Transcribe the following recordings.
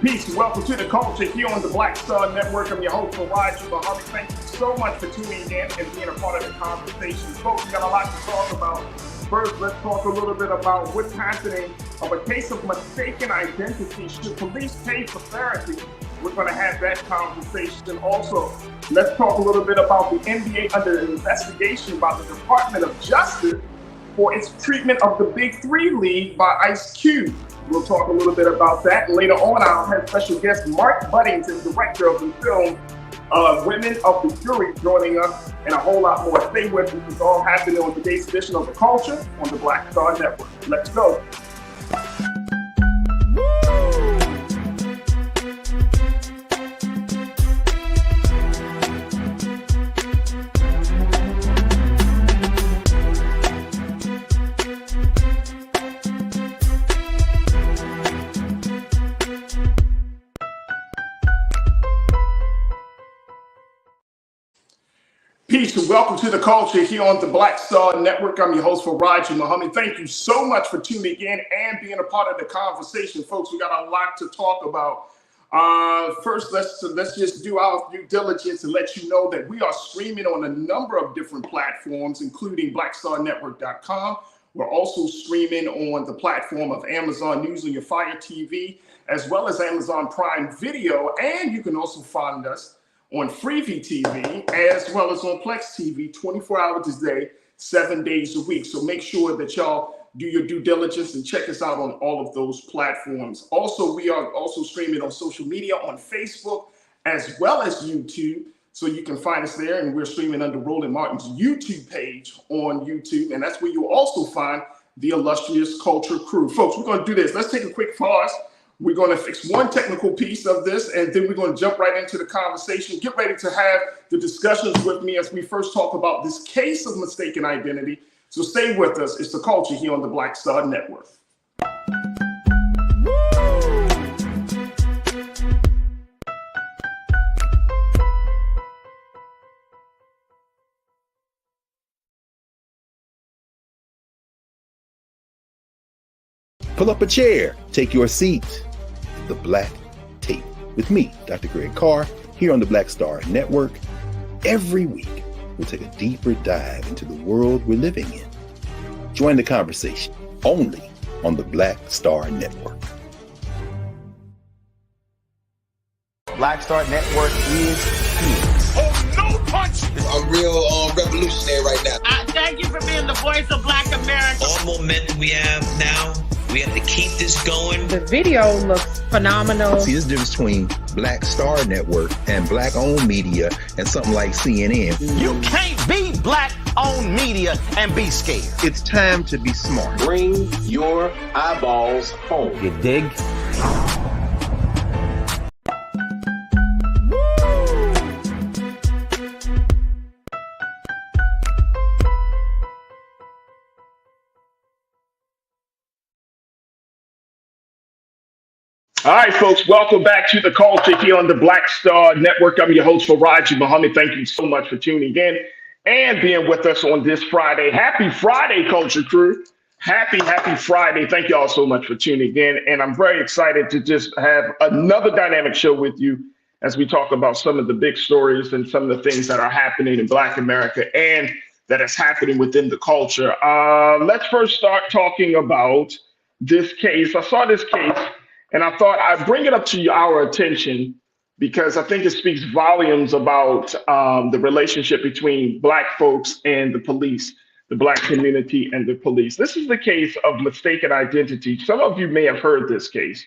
Peace and welcome to the culture here on the Black Star Network. I'm your host, Roger Muhammad. Thank you so much for tuning in and being a part of the conversation. Folks, we got a lot to talk about. First, let's talk a little bit about what's happening of a case of mistaken identity. Should police pay for therapy? We're going to have that conversation. Also, let's talk a little bit about the NBA under investigation by the Department of Justice for its treatment of the Big Three League by Ice Cube. We'll talk a little bit about that. Later on, I'll have special guest Mark Buddington, director of the film Women of the Jury, joining us, and a whole lot more. Stay with us. It's all happening on today's edition of The Culture on the Black Star Network. Let's go. Peace and welcome to the culture here on the Black Star Network. I'm your host, Roger Muhammad. Thank you so much for tuning in and being a part of the conversation, folks. We got a lot to talk about. First, let's just do our due diligence and let you know that we are streaming on a number of different platforms, including blackstarnetwork.com. We're also streaming on the platform of Amazon News on your Fire TV, as well as Amazon Prime Video, and you can also find us on Freevee TV, as well as on Plex TV, 24 hours a day, 7 days a week. So make sure that y'all do your due diligence and check us out on all of those platforms. Also, we are also streaming on social media on Facebook, as well as YouTube. So you can find us there, and we're streaming under Roland Martin's YouTube page on YouTube. And that's where you'll also find the illustrious Culture Crew. Folks, we're gonna do this. Let's take a quick pause. We're going to fix one technical piece of this, and then we're going to jump right into the conversation. Get ready to have the discussions with me as we first talk about this case of mistaken identity. So stay with us. It's the culture here on the Black Star Network. Pull up a chair, take your seat. The Black Tape with me, Dr. Greg Carr, here on the Black Star Network. Every week, we'll take a deeper dive into the world we're living in. Join the conversation only on the Black Star Network. Black Star Network is here. Oh, no punch! I'm real revolutionary right now. Thank you for being the voice of Black America. All momentum we have now, we have to keep this going. The video looks phenomenal. See, there's a difference between Black Star Network and Black-owned media and something like CNN. You can't be Black-owned media and be scared. It's time to be smart. Bring your eyeballs home. You dig? All right, folks, welcome back to the culture here on the Black Star Network. I'm your host, Roger Muhammad. Thank you so much for tuning in and being with us on this Friday. Happy Friday, Culture Crew. Happy Friday. Thank you all so much for tuning in. And I'm very excited to just have another dynamic show with you as we talk about some of the big stories and some of the things that are happening in Black America and that is happening within the culture. Let's first start talking about this case. I saw this case, and I thought I'd bring it up to our attention because I think it speaks volumes about the relationship between Black folks and the police, the Black community and the police. This is the case of mistaken identity. Some of you may have heard this case.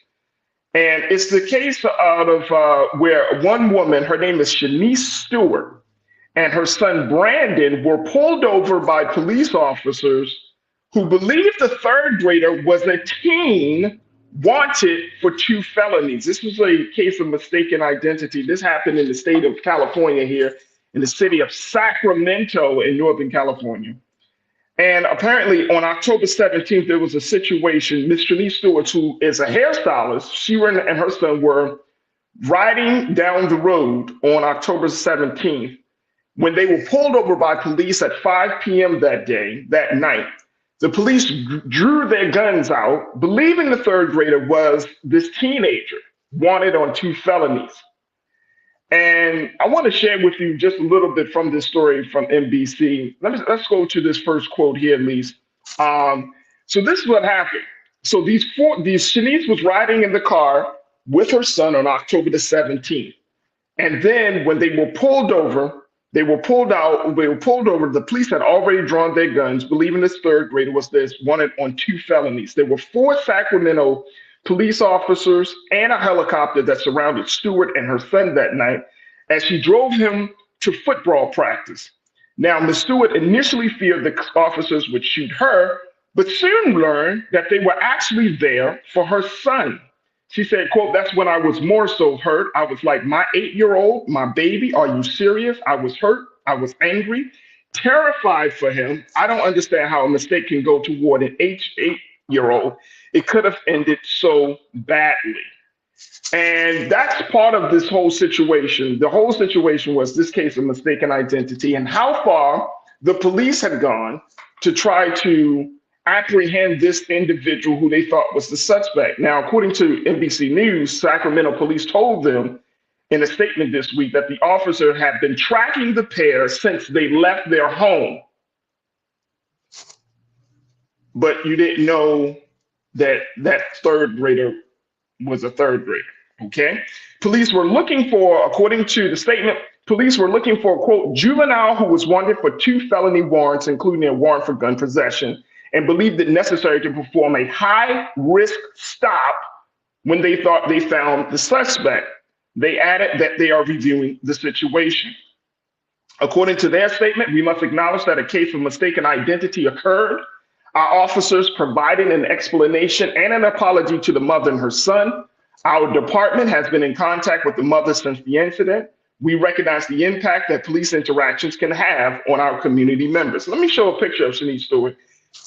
And it's the case out of where one woman, her name is Shanice Stewart, and her son Brandon were pulled over by police officers who believed the third grader was a teen wanted for 2 felonies. This was a case of mistaken identity. This happened in the state of California here, in the city of Sacramento in Northern California. And apparently on October 17th, there was a situation. Miss Shanice Stewart, who is a hairstylist, she and her son were riding down the road on October 17th when they were pulled over by police at 5 p.m. that night. The police drew their guns out, believing the third grader was this teenager wanted on 2 felonies. And I want to share with you just a little bit from this story from NBC. Let's go to this first quote here, at least. So this is what happened. So Shanice was riding in the car with her son on October the 17th. And then when they were pulled over, the police had already drawn their guns, believing this third grader was wanted on 2 felonies. There were 4 Sacramento police officers and a helicopter that surrounded Stewart and her son that night as she drove him to football practice. Now, Ms. Stewart initially feared the officers would shoot her, but soon learned that they were actually there for her son. She said, quote, "That's when I was more so hurt. I was like, my 8-year-old, my baby, are you serious? I was hurt. I was angry, terrified for him. I don't understand how a mistake can go toward an 8-year-old. It could have ended so badly." And that's part of this whole situation. The whole situation was this case of mistaken identity and how far the police had gone to try to apprehend this individual who they thought was the suspect. Now, according to NBC News, Sacramento police told them in a statement this week that the officer had been tracking the pair since they left their home. But you didn't know that that third grader was a third grader, okay? Police were looking for, according to the statement, police were looking for a, quote, juvenile who was wanted for 2 felony warrants, including a warrant for gun possession, and believed it necessary to perform a high-risk stop when they thought they found the suspect. They added that they are reviewing the situation. According to their statement, we must acknowledge that a case of mistaken identity occurred. Our officers provided an explanation and an apology to the mother and her son. Our department has been in contact with the mother since the incident. We recognize the impact that police interactions can have on our community members. Let me show a picture of Shanice Stewart.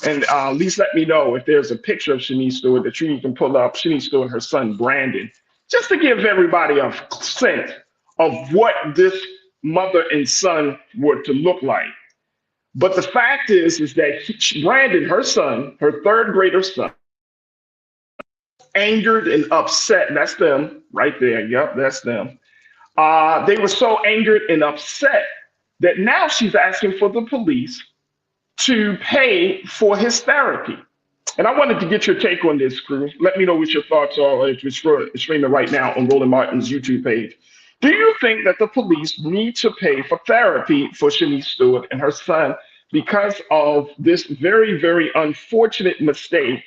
And at least let me know if there's a picture of Shanice Stewart that you can pull up, Shanice Stewart and her son, Brandon, just to give everybody a sense of what this mother and son were to look like. But the fact is that Brandon, her son, her third grader son, angered and upset. That's them right there. Yep, that's them. They were so angered and upset that now she's asking for the police to pay for his therapy. And I wanted to get your take on this, crew. Let me know what your thoughts are if you're streaming right now on Roland Martin's YouTube page. Do you think that the police need to pay for therapy for Shanice Stewart and her son because of this very, very unfortunate mistake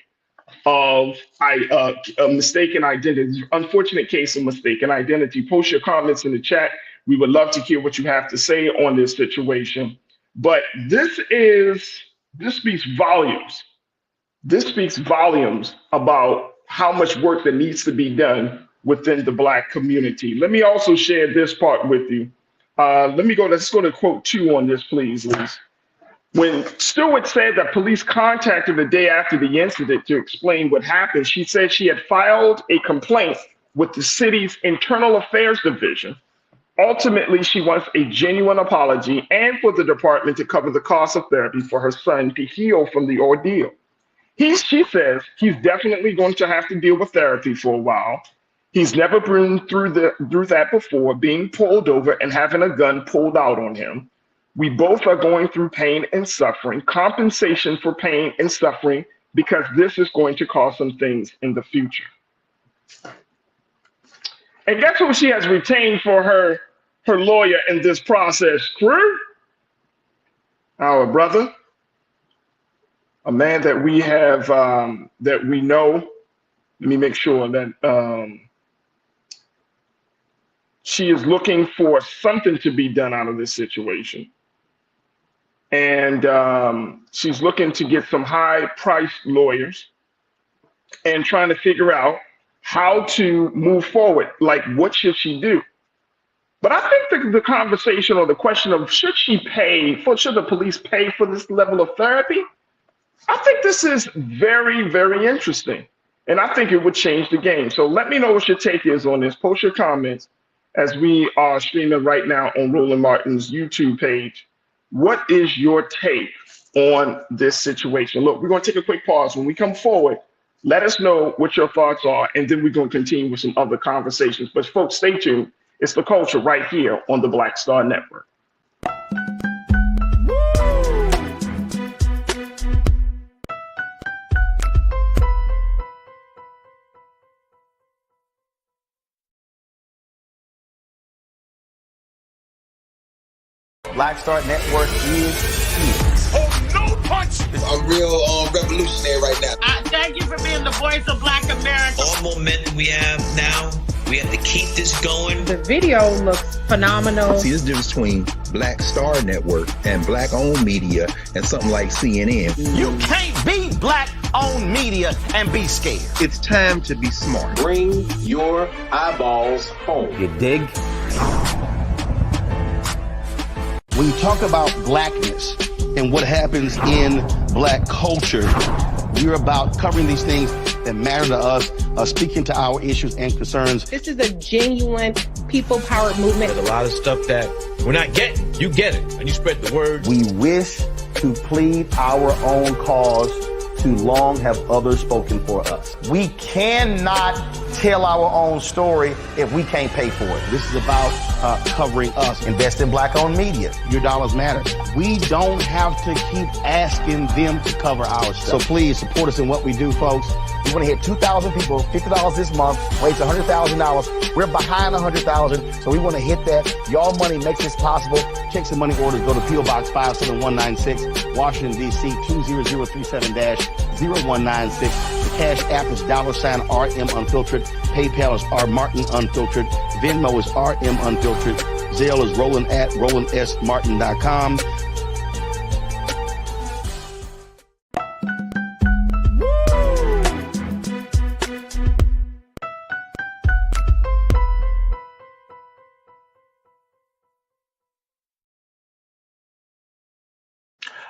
of a mistaken identity, unfortunate case of mistaken identity? Post your comments in the chat. We would love to hear what you have to say on this situation. But this speaks volumes. This speaks volumes about how much work that needs to be done within the Black community. Let me also share this part with you. Let's go to quote 2 on this, please, Liz. When Stewart said that police contacted the day after the incident to explain what happened, she said she had filed a complaint with the city's Internal Affairs Division. Ultimately, she wants a genuine apology and for the department to cover the cost of therapy for her son to heal from the ordeal. She says he's definitely going to have to deal with therapy for a while. He's never been through that before, being pulled over and having a gun pulled out on him. We both are going through pain and suffering, compensation for pain and suffering, because this is going to cause some things in the future. And guess who she has retained for her lawyer in this process, crew? Our brother, a man that we have, that we know. Let me make sure that she is looking for something to be done out of this situation. And she's looking to get some high-priced lawyers and trying to figure out how to move forward. Like, what should she do? But I think the conversation or the question of should the police pay for this level of therapy? I think this is very, very interesting. And I think it would change the game. So let me know what your take is on this. Post your comments as we are streaming right now on Roland Martin's YouTube page. What is your take on this situation? Look, we're going to take a quick pause. When we come forward, Let us know what your thoughts are, and then we're going to continue with some other conversations. But folks, stay tuned. It's The Culture right here on the Black Star Network. Black Star Network is here. I'm real revolutionary right now. Thank you for being the voice of Black America. All momentum we have now, we have to keep this going. The video looks phenomenal. See, this difference between Black Star Network and Black-owned media and something like CNN. You can't be black-owned media and be scared. It's time to be smart. Bring your eyeballs home. You dig? When you talk about blackness and what happens in black culture, we're about covering these things that matter to us, speaking to our issues and concerns. This is a genuine people-powered movement. There's a lot of stuff that we're not getting. You get it, and you spread the word. We wish to plead our own cause. Too long have others spoken for us. We cannot tell our own story if we can't pay for it. This is about covering us. Invest in black-owned media. Your dollars matter. We don't have to keep asking them to cover our stuff. So please support us in what we do, folks. We want to hit 2,000 people, $50 this month, raise $100,000. We're behind 100,000, so we want to hit that. Y'all money makes this possible. Checks and money orders go to P.O. Box 57196, Washington, D.C. 20037-0196. The Cash App is $RM Unfiltered. PayPal is R Martin Unfiltered. Venmo is RM Unfiltered. Zelle is Roland at RolandSMartin.com.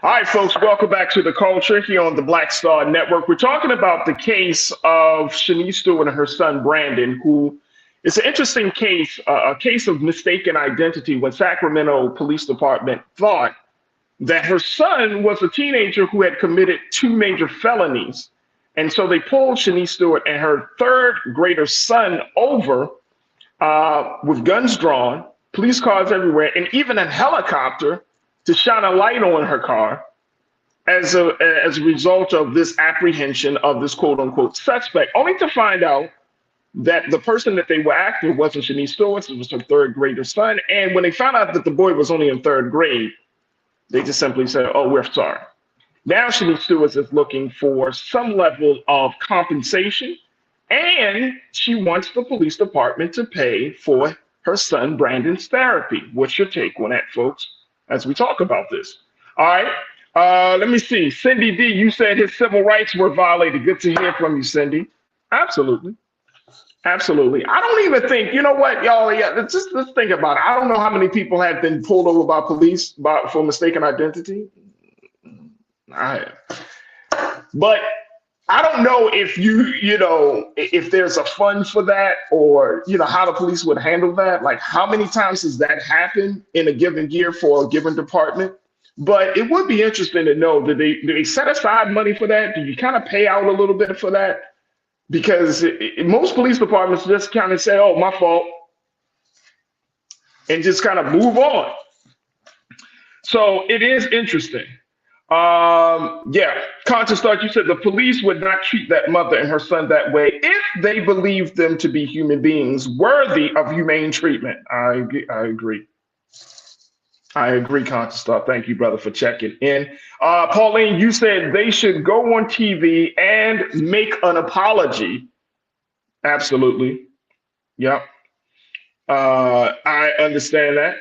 All right, folks, welcome back to The Culture here on the Black Star Network. We're talking about the case of Shanice Stewart and her son, Brandon, who is an interesting case, a case of mistaken identity when Sacramento Police Department thought that her son was a teenager who had committed 2 major felonies. And so they pulled Shanice Stewart and her 3rd grader son over with guns drawn, police cars everywhere, and even a helicopter to shine a light on her car as a result of this apprehension of this quote unquote suspect, only to find out that the person that they were after wasn't Shanice Stewart, it was her 3rd grader son. And when they found out that the boy was only in 3rd grade, they just simply said, oh, we're sorry. Now Shanice Stewart is looking for some level of compensation, and she wants the police department to pay for her son Brandon's therapy. What's your take on that, folks, as we talk about this? All right, let me see. Cindy D, you said his civil rights were violated. Good to hear from you, Cindy. Absolutely. Absolutely. I don't even think, you know what, y'all, yeah, let's think about it. I don't know how many people have been pulled over by police for mistaken identity. But I don't know if if there's a fund for that, or, how the police would handle that. Like, how many times does that happen in a given year for a given department? But it would be interesting to know, do they set aside money for that? Do you kind of pay out a little bit for that? Because most police departments just kind of say, oh, my fault, and just kind of move on. So it is interesting. Yeah, Conscious Thought, you said the police would not treat that mother and her son that way if they believed them to be human beings worthy of humane treatment. I agree. I agree, Conscious Thought. Thank you, brother, for checking in. Pauline, you said they should go on TV and make an apology. Absolutely. Yep. I understand that.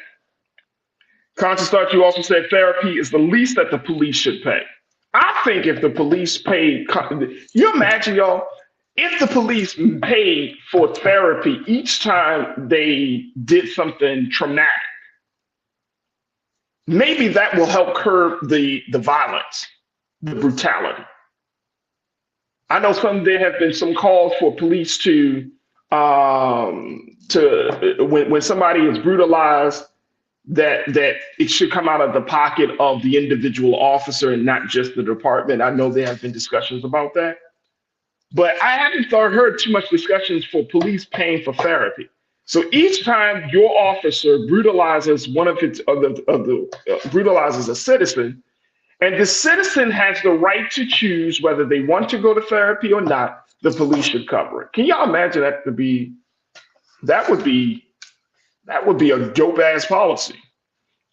Conscious Thought, you also said therapy is the least that the police should pay. I think if the police paid, you imagine, y'all, if the police paid for therapy each time they did something traumatic, maybe that will help curb the violence, the brutality. I know there have been some calls for police to when somebody is brutalized, that it should come out of the pocket of the individual officer and not just the department. I know there have been discussions about that. But I haven't heard too much discussions for police paying for therapy. So each time your officer brutalizes brutalizes a citizen, and the citizen has the right to choose whether they want to go to therapy or not, the police should cover it. Can y'all imagine that to be? That would be a dope ass policy.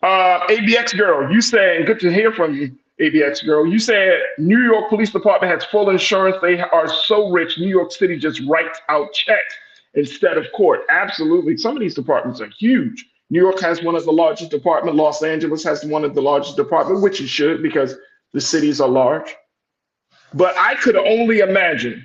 ABX girl, you said, good to hear from you, ABX girl. You said New York Police Department has full insurance. They are so rich. New York City just writes out checks instead of court. Absolutely. Some of these departments are huge. New York has one of the largest departments. Los Angeles has one of the largest departments, which it should because the cities are large. But I could only imagine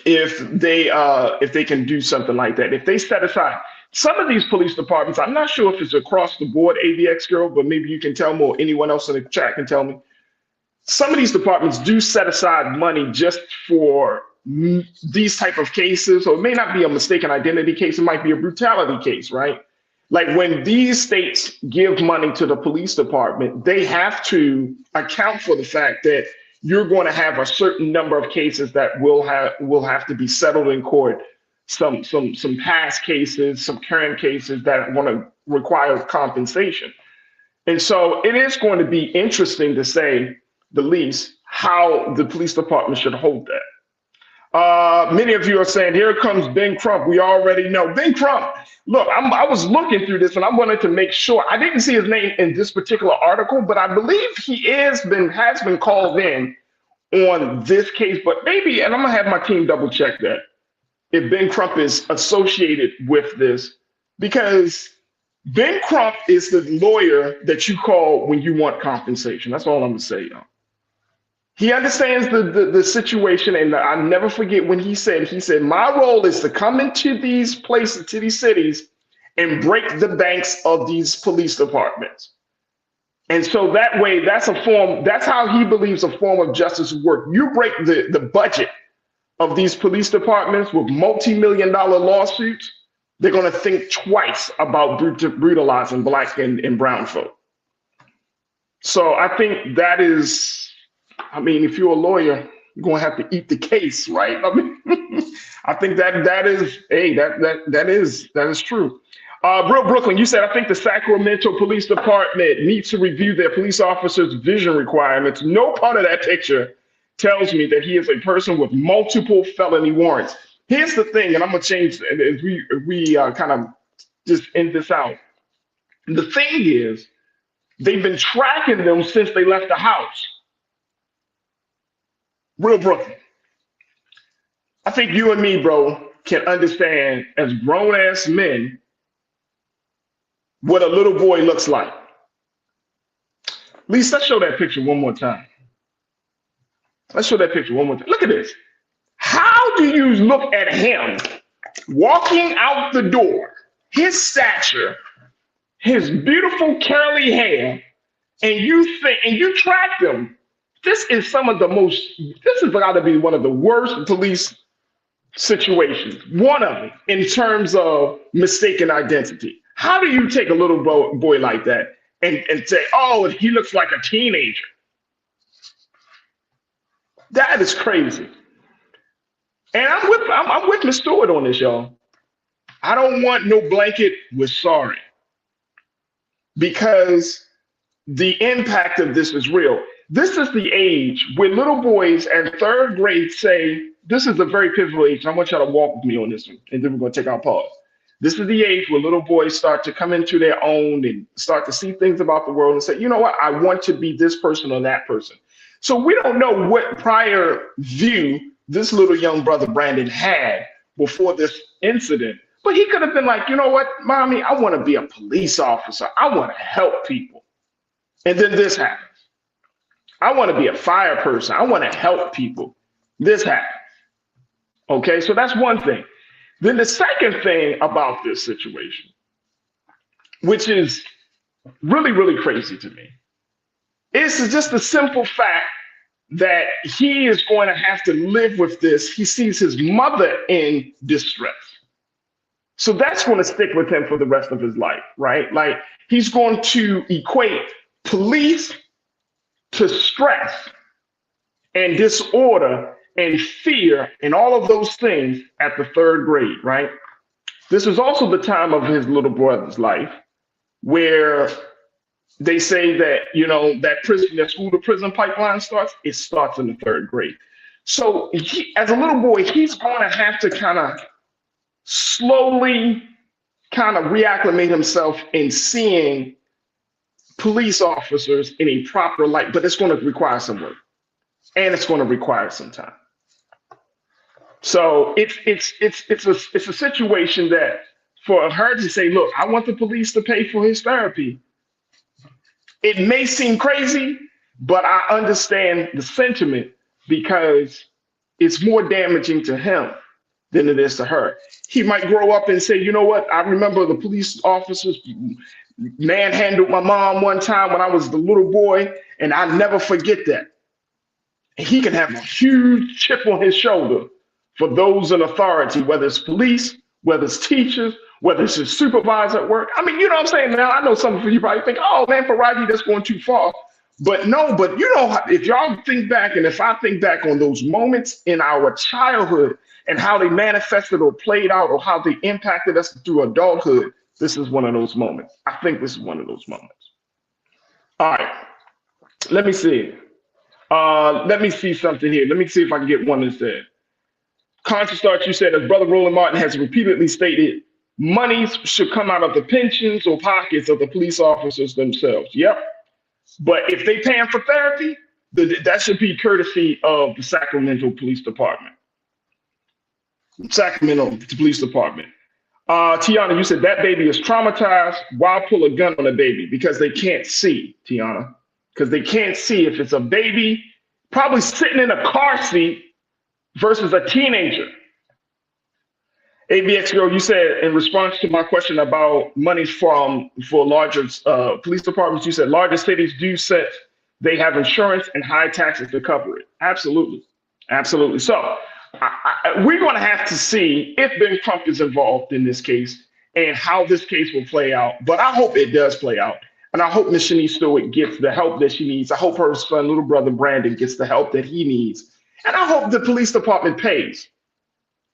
if they can do something like that. If they set aside some of these police departments, I'm not sure if it's across the board, AVX girl, but maybe you can tell me, or anyone else in the chat can tell me. Some of these departments do set aside money just for these type of cases, or it may not be a mistaken identity case, it might be a brutality case, right? Like when these states give money to the police department, they have to account for the fact that you're going to have a certain number of cases that will have to be settled in court. Some past cases, some current cases that want to require compensation. And so it is going to be interesting, to say the least, how the police department should hold that. Many of you are saying, here comes Ben Crump. We already know. Ben Crump, look, I was looking through this and I wanted to make sure. I didn't see his name in this particular article, but I believe he has been called in on this case. But maybe, and I'm going to have my team double check that, if Ben Crump is associated with this, because Ben Crump is the lawyer that you call when you want compensation. That's all I'm gonna say, y'all. He understands the situation, and I'll never forget when he said, my role is to come into these places, to these cities, and break the banks of these police departments. And so that way, that's how he believes a form of justice would work. You break the budget of these police departments with multi-million-dollar lawsuits, they're going to think twice about brutalizing Black and brown folk. So I think that is, I mean, if you're a lawyer, you're going to have to eat the case, right? I mean, I think that is true. Real Brooklyn, you said, I think the Sacramento Police Department needs to review their police officers' vision requirements. No part of that picture tells me that he is a person with multiple felony warrants. Here's the thing, and I'm gonna change as we kind of just end this out. The thing is, they've been tracking them since they left the house. Real Brooklyn, I think you and me, bro, can understand as grown-ass men what a little boy looks like. Lisa, let's show that picture one more time. Let's show that picture one more time. Look at this. How do you look at him walking out the door, his stature, his beautiful curly hair, and you track them? This is got to be one of the worst police situations. One of them, in terms of mistaken identity. How do you take a little boy like that and say, oh, he looks like a teenager? That is crazy. And I'm with Ms. Stewart on this, y'all. I don't want no blanket with sorry, because the impact of this is real. This is the age where little boys at third grade say, this is a very pivotal age. I want y'all to walk with me on this one, and then we're going to take our pause. This is the age where little boys start to come into their own and start to see things about the world and say, you know what, I want to be this person or that person. So we don't know what prior view this little young brother Brandon had before this incident, but he could have been like, you know what, mommy, I want to be a police officer. I want to help people. And then this happens. I want to be a fire person. I want to help people. This happens. Okay, so that's one thing. Then the second thing about this situation, which is really, really crazy to me, is just the simple fact that he is going to have to live with this. He sees his mother in distress. So that's going to stick with him for the rest of his life, right? Like, he's going to equate police to stress and disorder and fear and all of those things at the third grade, right? This is also the time of his little brother's life where they say that, that school to prison pipeline starts, it starts in the third grade. So as a little boy, he's going to have to kind of slowly kind of reacclimate himself in seeing police officers in a proper light, but it's going to require some work and it's going to require some time. So it's a situation that for her to say, look, I want the police to pay for his therapy. It may seem crazy, but I understand the sentiment because it's more damaging to him than it is to her. He might grow up and say, you know what? I remember the police officers manhandled my mom one time when I was the little boy, and I never forget that. And he can have a huge chip on his shoulder for those in authority, whether it's police, whether it's teachers, whether it's his supervisor at work. I mean, you know what I'm saying? Now, I know some of you probably think, oh man, Faraji, that's going too far. But no, but if y'all think back, and if I think back on those moments in our childhood and how they manifested or played out or how they impacted us through adulthood, this is one of those moments. I think this is one of those moments. All right, let me see. Let me see something here. Let me see if I can get one that said. Conscious Start, you said, as Brother Roland Martin has repeatedly stated, monies should come out of the pensions or pockets of the police officers themselves. Yep. But if they paying for therapy, that should be courtesy of the Sacramento Police Department. Sacramento Police Department. Tiana, you said that baby is traumatized. Why pull a gun on a baby? Because they can't see, Tiana. Because they can't see if it's a baby probably sitting in a car seat versus a teenager. ABX Girl, you said in response to my question about money for larger police departments, you said larger cities do set, they have insurance and high taxes to cover it. Absolutely. Absolutely. So we're going to have to see if Ben Crump is involved in this case and how this case will play out. But I hope it does play out. And I hope Miss Shanice Stewart gets the help that she needs. I hope her son, little brother Brandon, gets the help that he needs. And I hope the police department pays.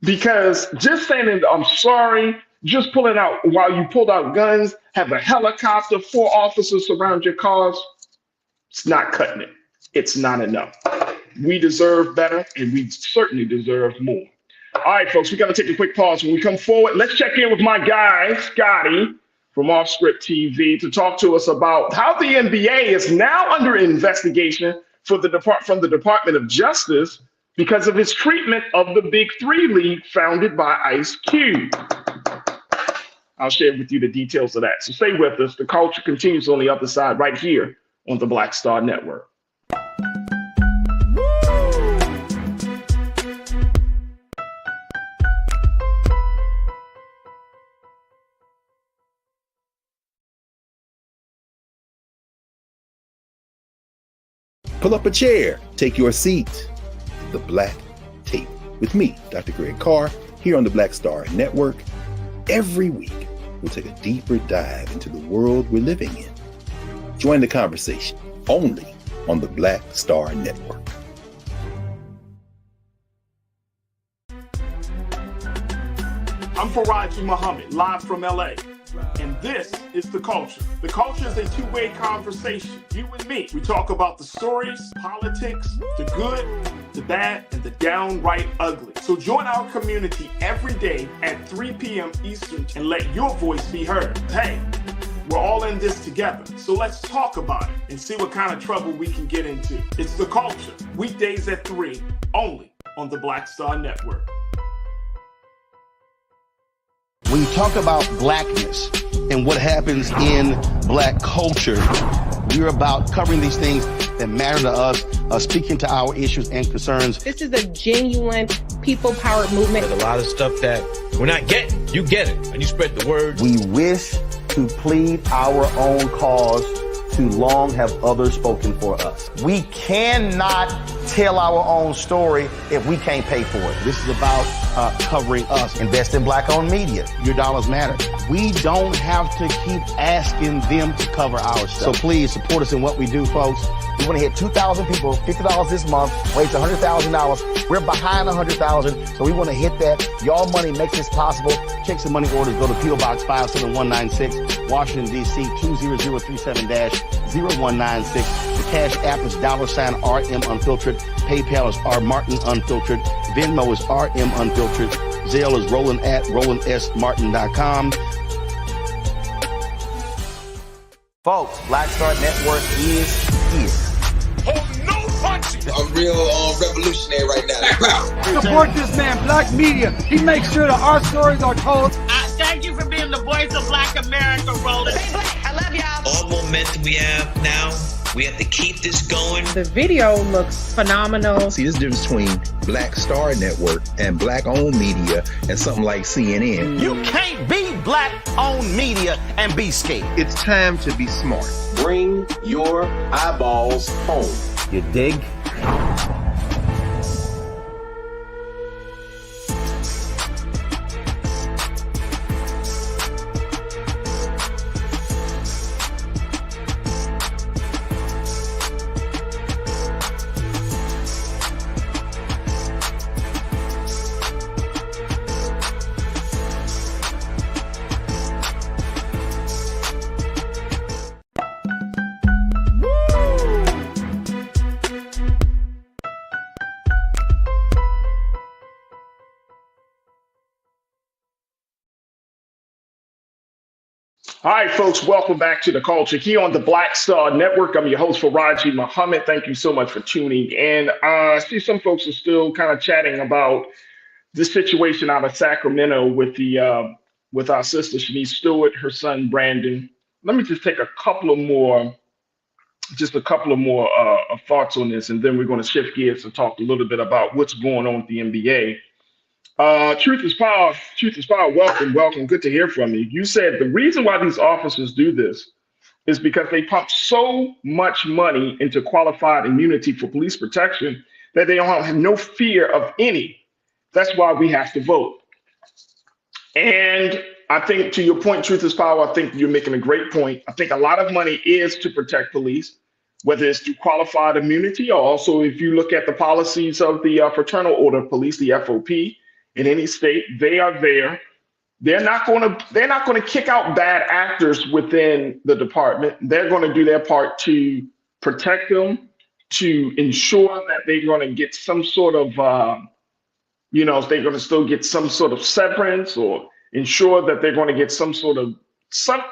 Because just saying, I'm sorry, just pulling out while you pulled out guns, have a helicopter, 4 officers surround your cars, it's not cutting it. It's not enough. We deserve better, and we certainly deserve more. All right, folks, we got to take a quick pause. When we come forward, let's check in with my guy, Scotty, from Off Script TV, to talk to us about how the NBA is now under investigation from the Department of Justice because of his treatment of the Big Three League founded by Ice Cube. I'll share with you the details of that. So stay with us. The culture continues on the other side right here on the Black Star Network. Pull up a chair, take your seat. The Black Tape with me, Dr. Greg Carr, here on the Black Star Network. Every week, we'll take a deeper dive into the world we're living in. Join the conversation only on the Black Star Network. I'm Faraji Muhammad, live from LA. And this is The Culture. The Culture is a two-way conversation. You and me. We talk about the stories, politics, the good, the bad, and the downright ugly. So join our community every day at 3 p.m. Eastern and let your voice be heard. Hey, we're all in this together. So let's talk about it and see what kind of trouble we can get into. It's The Culture. Weekdays at 3, only on the Black Star Network. When you talk about blackness and what happens in black culture, we're about covering these things that matter to us, speaking to our issues and concerns. This is a genuine people-powered movement. There's a lot of stuff that we're not getting. You get it, and you spread the word. We wish to plead our own cause. Too long have others spoken for us. We cannot tell our own story if we can't pay for it. This is about covering us. Invest in black-owned media. Your dollars matter. We don't have to keep asking them to cover our stuff. So please support us in what we do, folks. We want to hit 2,000 people, $50 this month, raise $100,000. We're behind 100,000, so we want to hit that. Y'all money makes this possible. Check some money orders. Go to P.O. Box 57196, Washington, D.C. 20037-0196. The Cash App is $RM Unfiltered. PayPal is R Martin Unfiltered. Venmo is RM Unfiltered. Zelle is Roland at RolandSMartin.com. Folks, Black Star Network is here. I'm real revolutionary right now. Support this man, Black Media. He makes sure that our stories are told. Thank you for being the voice of Black America, Roland. Stay black. I love y'all. All momentum we have now, we have to keep this going. The video looks phenomenal. See, this difference between Black Star Network and black-owned media and something like CNN. You can't be black-owned media and be scared. It's time to be smart. Bring your eyeballs home. You dig? All right, folks, welcome back to The Culture here on the Black Star Network. I'm your host, Faraji Muhammad. Thank you so much for tuning in. I see some folks are still kind of chatting about the situation out of Sacramento with our sister, Shanice Stewart, her son, Brandon. Let me just take a couple of more thoughts on this, and then we're going to shift gears and talk a little bit about what's going on with the NBA. Truth is power. Truth is power. Welcome. Good to hear from you. You said the reason why these officers do this is because they pump so much money into qualified immunity for police protection that they don't have no fear of any. That's why we have to vote. And I think to your point, truth is power, I think you're making a great point. I think a lot of money is to protect police, whether it's through qualified immunity or also if you look at the policies of the Fraternal Order of Police, the FOP, in any state, they are there. They're not going to kick out bad actors within the department. They're going to do their part to protect them, to ensure that they're going to get some sort of, they're going to still get some sort of severance or ensure that they're going to get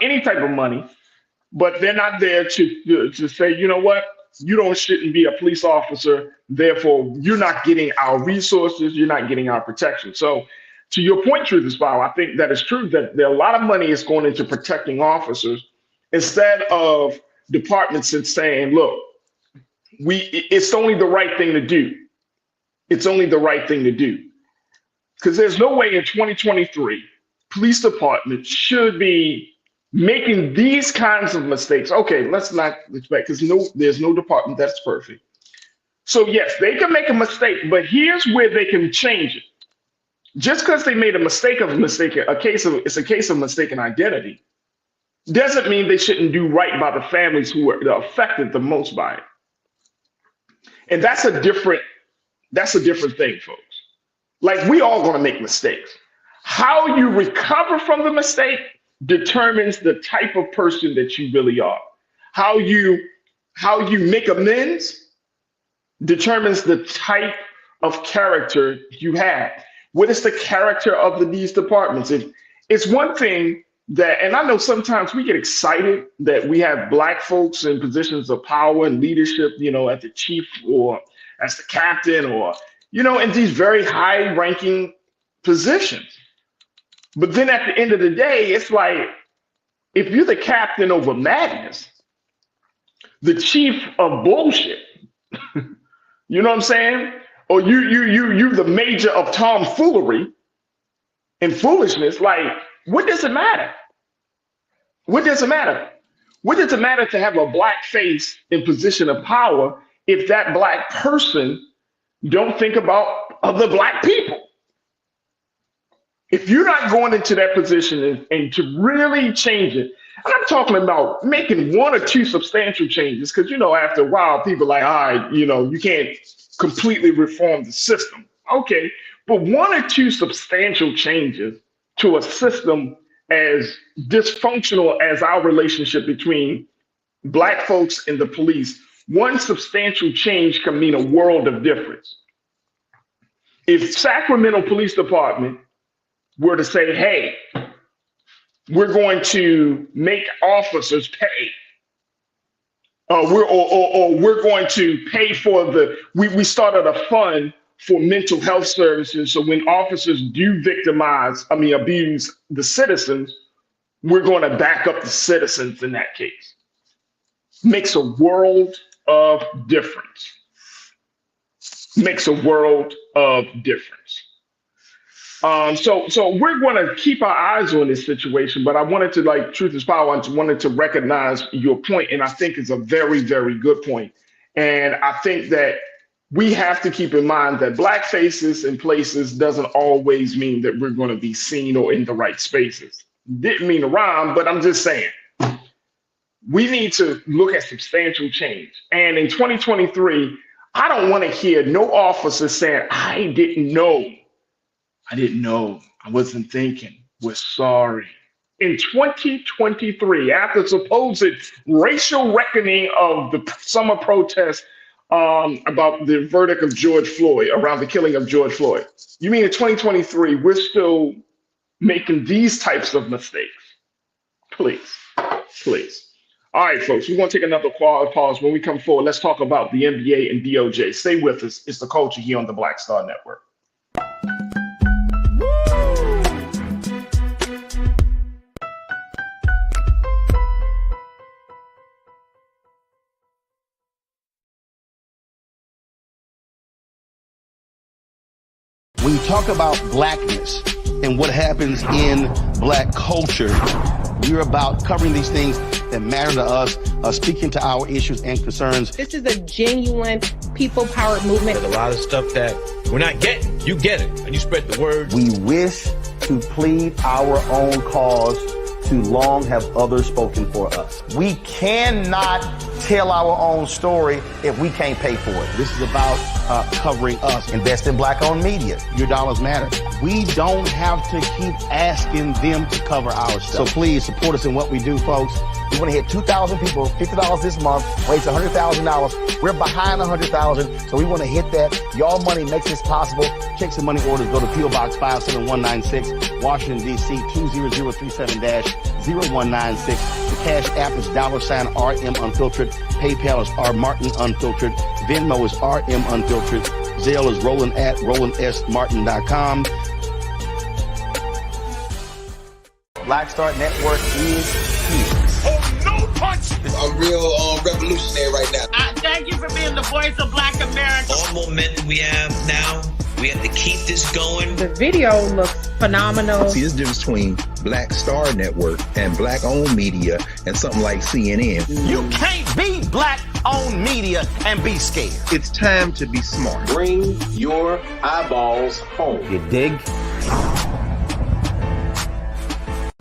any type of money. But they're not there to say, you know what, shouldn't be a police officer. Therefore, you're not getting our resources. You're not getting our protection. So to your point, truth is power, I think that is true that there are a lot of money is going into protecting officers instead of departments and saying, look, it's only the right thing to do. It's only the right thing to do. Because there's no way in 2023, police departments should be making these kinds of mistakes. Okay, let's not expect, because there's no department that's perfect. So yes, they can make a mistake, but here's where they can change it. Just because they made it's a case of mistaken identity, doesn't mean they shouldn't do right by the families who are affected the most by it. And that's a different thing, folks. Like, we all gonna make mistakes. How you recover from the mistake determines the type of person that you really are. How you make amends determines the type of character you have. What is the character of these departments? It's one thing that, and I know sometimes we get excited that we have Black folks in positions of power and leadership, at the chief or as the captain or, in these very high ranking positions. But then at the end of the day, it's like, if you're the captain over madness, the chief of bullshit, you know what I'm saying? Or you the major of tomfoolery and foolishness, like, what does it matter? What does it matter? What does it matter to have a Black face in position of power if that Black person don't think about other Black people? If you're not going into that position and to really change it, and I'm talking about making one or two substantial changes, because, after a while, people are like, all right, you can't completely reform the system. Okay, but one or two substantial changes to a system as dysfunctional as our relationship between Black folks and the police, one substantial change can mean a world of difference. If Sacramento Police Department were to say, hey, we're going to make officers pay, we're going to pay for we started a fund for mental health services. So when officers do abuse the citizens, we're going to back up the citizens in that case. Makes a world of difference. Makes a world of difference. So we're going to keep our eyes on this situation, but I wanted to, truth is power, I wanted to recognize your point, and I think it's a very, very good point. And I think that we have to keep in mind that Black faces in places doesn't always mean that we're going to be seen or in the right spaces. Didn't mean to rhyme, but I'm just saying. We need to look at substantial change. And in 2023, I don't want to hear no officer saying, I didn't know. I wasn't thinking. We're sorry. In 2023, after supposed racial reckoning of the summer protests about the verdict of George Floyd, around the killing of George Floyd, you mean in 2023, we're still making these types of mistakes? Please. All right, folks, we're going to take another pause. When we come forward, let's talk about the NBA and DOJ. Stay with us. It's The Culture here on the Black Star Network. When you talk about Blackness and what happens in Black culture, we're about covering these things that matter to us, speaking to our issues and concerns. This is a genuine people-powered movement. There's a lot of stuff that we're not getting. You get it, and you spread the word. We wish to plead our own cause. Too long have others spoken for us. We cannot tell our own story if we can't pay for it. This is about covering us. Invest in Black-owned media. Your dollars matter. We don't have to keep asking them to cover our stuff. So please support us in what we do, folks. We want to hit 2,000 people, $50 this month, raise $100,000. We're behind 100,000, so we want to hit that. Y'all money makes this possible. Checks and money orders go to P.O. Box 57196, Washington, D.C. 20036-0196. The Cash App is $RM Unfiltered. PayPal is R Martin Unfiltered. Venmo is RM Unfiltered. Zelle is Roland at RolandSMartin.com. Black Star Network is here. Oh, no punch! I'm real revolutionary right now. Thank you for being the voice of Black America. All momentum we have now, we have to keep this going. The video looks phenomenal. See, there's a difference between Black Star Network and Black-owned media and something like CNN. You can't be Black-owned media and be scared. It's time to be smart. Bring your eyeballs home. You dig?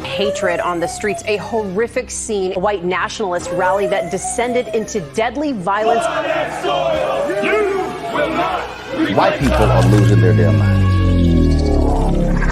Hatred on the streets, a horrific scene, a white nationalist rally that descended into deadly violence. White people are losing their damn minds.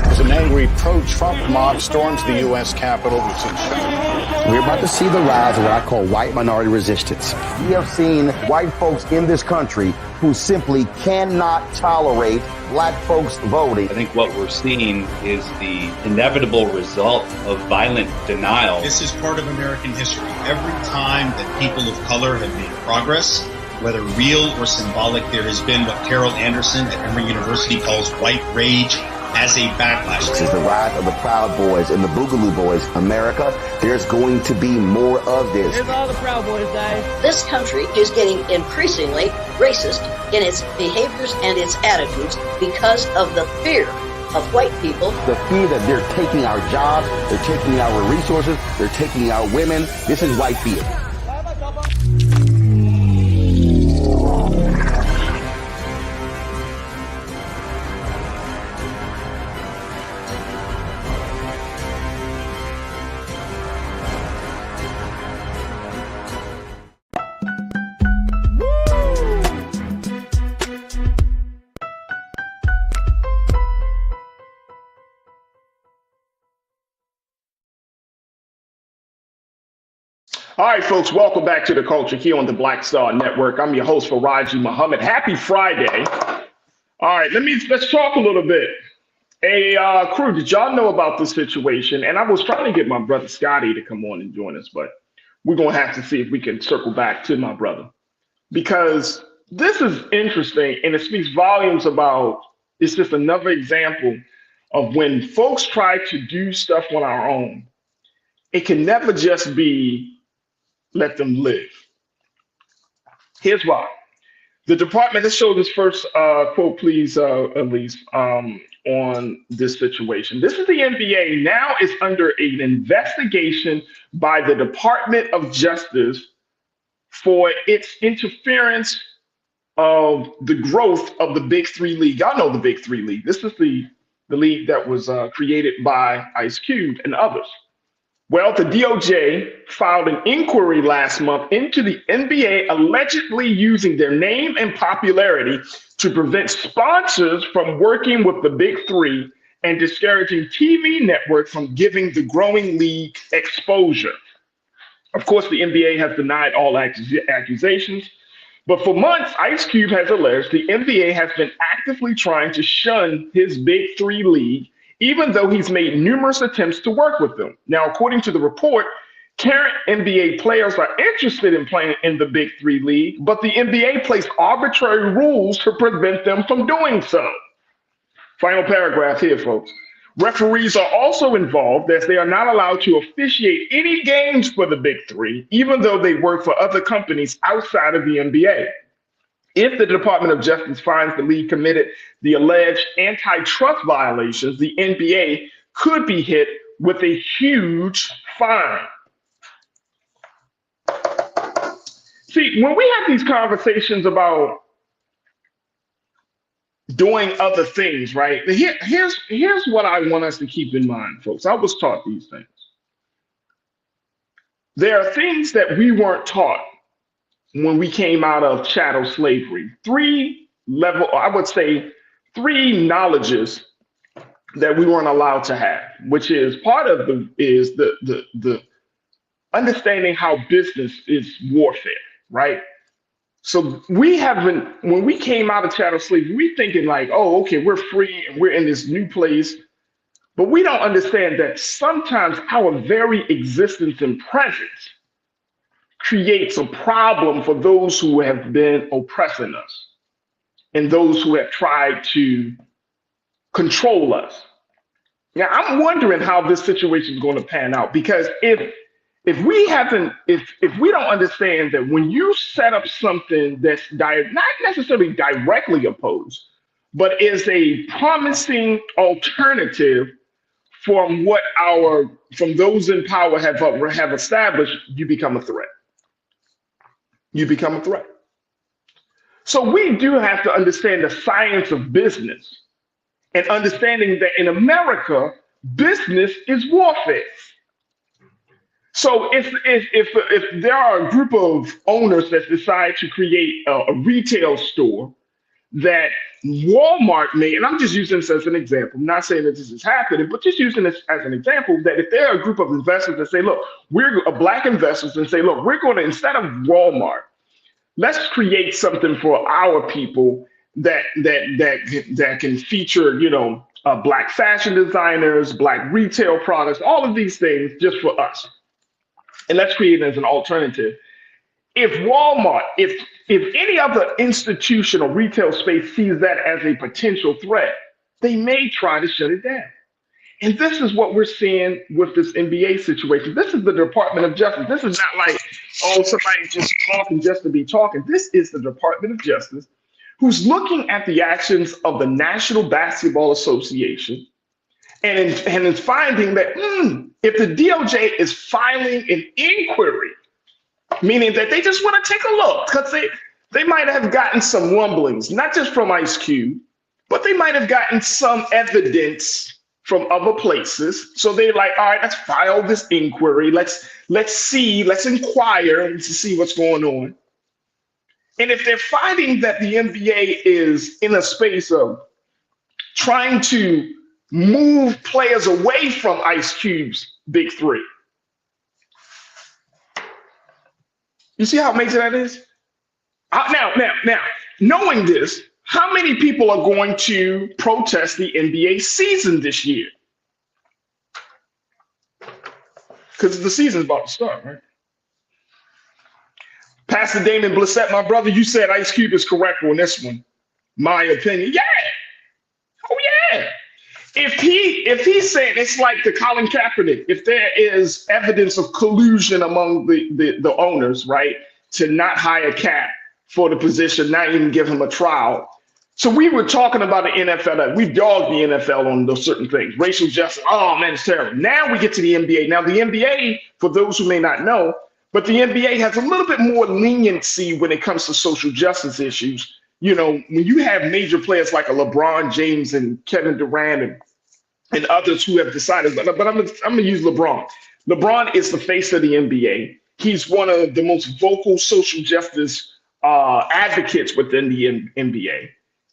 As an angry pro-Trump mob storms the U.S. Capitol, we've seen shooting. We're about to see the rise of what I call white minority resistance. We have seen white folks in this country who simply cannot tolerate Black folks voting. I think what we're seeing is the inevitable result of violent denial. This is part of American history. Every time that people of color have made progress, whether real or symbolic, there has been what Carol Anderson at Emory University calls white rage as a backlash. This is the rise of the Proud Boys and the Boogaloo Boys. America, there's going to be more of this. Here's all the Proud Boys, guys. This country is getting increasingly racist in its behaviors and its attitudes because of the fear of white people. The fear that they're taking our jobs, they're taking our resources, they're taking our women. This is white fear. All right, folks, welcome back to the culture here on the Black Star Network. I'm your host, Faraji Muhammad. Happy Friday. All right, let's talk a little bit. Hey, crew, did y'all know about this situation? And I was trying to get my brother Scotty to come on and join us, but we're going to have to see if we can circle back to my brother. Because this is interesting, and it speaks volumes about, it's just another example of when folks try to do stuff on our own, it can never just be let them live. Here's why. The department, let's show this first quote, please, Elise, on this situation. This is the NBA now is under an investigation by the Department of Justice for its interference of the growth of the Big Three League. Y'all know the Big Three League. This is the league that was created by Ice Cube and others. Well, the DOJ filed an inquiry last month into the NBA allegedly using their name and popularity to prevent sponsors from working with the Big Three and discouraging TV networks from giving the growing league exposure. Of course, the NBA has denied all accusations, but for months, Ice Cube has alleged the NBA has been actively trying to shun his Big Three league, even though he's made numerous attempts to work with them. Now, according to the report, current NBA players are interested in playing in the Big Three league, but the NBA placed arbitrary rules to prevent them from doing so. Final paragraph here, folks. Referees are also involved as they are not allowed to officiate any games for the Big Three, even though they work for other companies outside of the NBA. If the Department of Justice finds the league committed the alleged antitrust violations, the NBA could be hit with a huge fine. See, when we have these conversations about doing other things, right? Here's what I want us to keep in mind, folks. I was taught these things. There are things that we weren't taught when we came out of chattel slavery. Three knowledges that we weren't allowed to have, which is part of the understanding how business is warfare, right? So when we came out of chattel slavery, we thinking like, oh, okay, we're free and we're in this new place. But we don't understand that sometimes our very existence and presence creates a problem for those who have been oppressing us and those who have tried to control us. Now, I'm wondering how this situation is going to pan out, because if we don't understand that when you set up something that's not necessarily directly opposed, but is a promising alternative from those in power have established, you become a threat. You become a threat. So we do have to understand the science of business and understanding that in America, business is warfare. So if there are a group of owners that decide to create a retail store that Walmart may, and I'm just using this as an example, I'm not saying that this is happening, but just using this as an example, that if there are a group of investors that say, look, we're black investors, and say, look, we're going to, instead of Walmart, let's create something for our people that can feature, black fashion designers, black retail products, all of these things just for us. And let's create it as an alternative. If Walmart, if any other institution or retail space sees that as a potential threat, they may try to shut it down. And this is what we're seeing with this NBA situation. This is the Department of Justice. This is not like, oh, somebody just talking just to be talking. This is the Department of Justice, who's looking at the actions of the National Basketball Association and is finding that if the DOJ is filing an inquiry, meaning that they just want to take a look, because they might have gotten some rumblings, not just from Ice Cube, but they might have gotten some evidence from other places. So they're like, all right, let's file this inquiry. Let's inquire to see what's going on. And if they're finding that the NBA is in a space of trying to move players away from Ice Cube's Big Three, You see how amazing that is? Now, knowing this, how many people are going to protest the NBA season this year? Because the season's about to start, right? Pastor Damon Blissett, my brother, you said Ice Cube is correct on this one. My opinion. Yeah. Oh, yeah. If he's saying it's like the Colin Kaepernick, if there is evidence of collusion among the owners, right, to not hire Cap for the position, not even give him a trial. So we were talking about the NFL. We dogged the NFL on those certain things. Racial justice. Oh, man, it's terrible. Now we get to the NBA. Now, the NBA, for those who may not know, but the NBA has a little bit more leniency when it comes to social justice issues. You know, when you have major players like a LeBron James and Kevin Durant and others who have decided, but I'm going to use LeBron. LeBron is the face of the NBA. He's one of the most vocal social justice advocates within the NBA.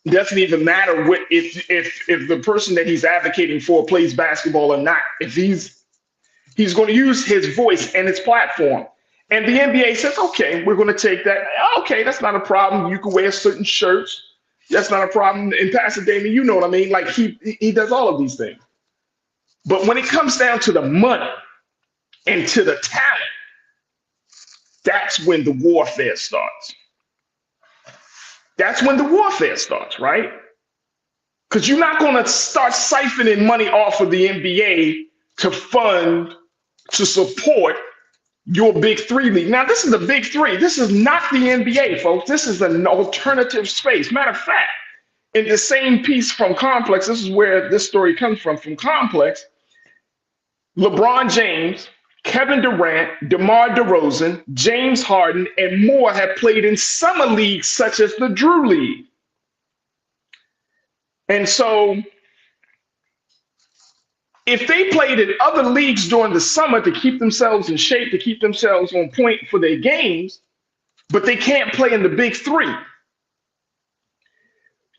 It doesn't even matter what if the person that he's advocating for plays basketball or not. If he's going to use his voice and his platform. And the NBA says, okay, we're going to take that. Okay, that's not a problem. You can wear certain shirts. That's not a problem. And Pastor Damon, you know what I mean? Like he does all of these things. But when it comes down to the money and to the talent, that's when the warfare starts. That's when the warfare starts, right? Because you're not going to start siphoning money off of the NBA to support your big three league. Now, this is the big three. This is not the NBA, folks. This is an alternative space. Matter of fact, in the same piece from Complex, this is where this story comes from Complex, LeBron James, Kevin Durant, DeMar DeRozan, James Harden, and more have played in summer leagues such as the Drew League. And so if they played in other leagues during the summer to keep themselves in shape, to keep themselves on point for their games, but they can't play in the big three.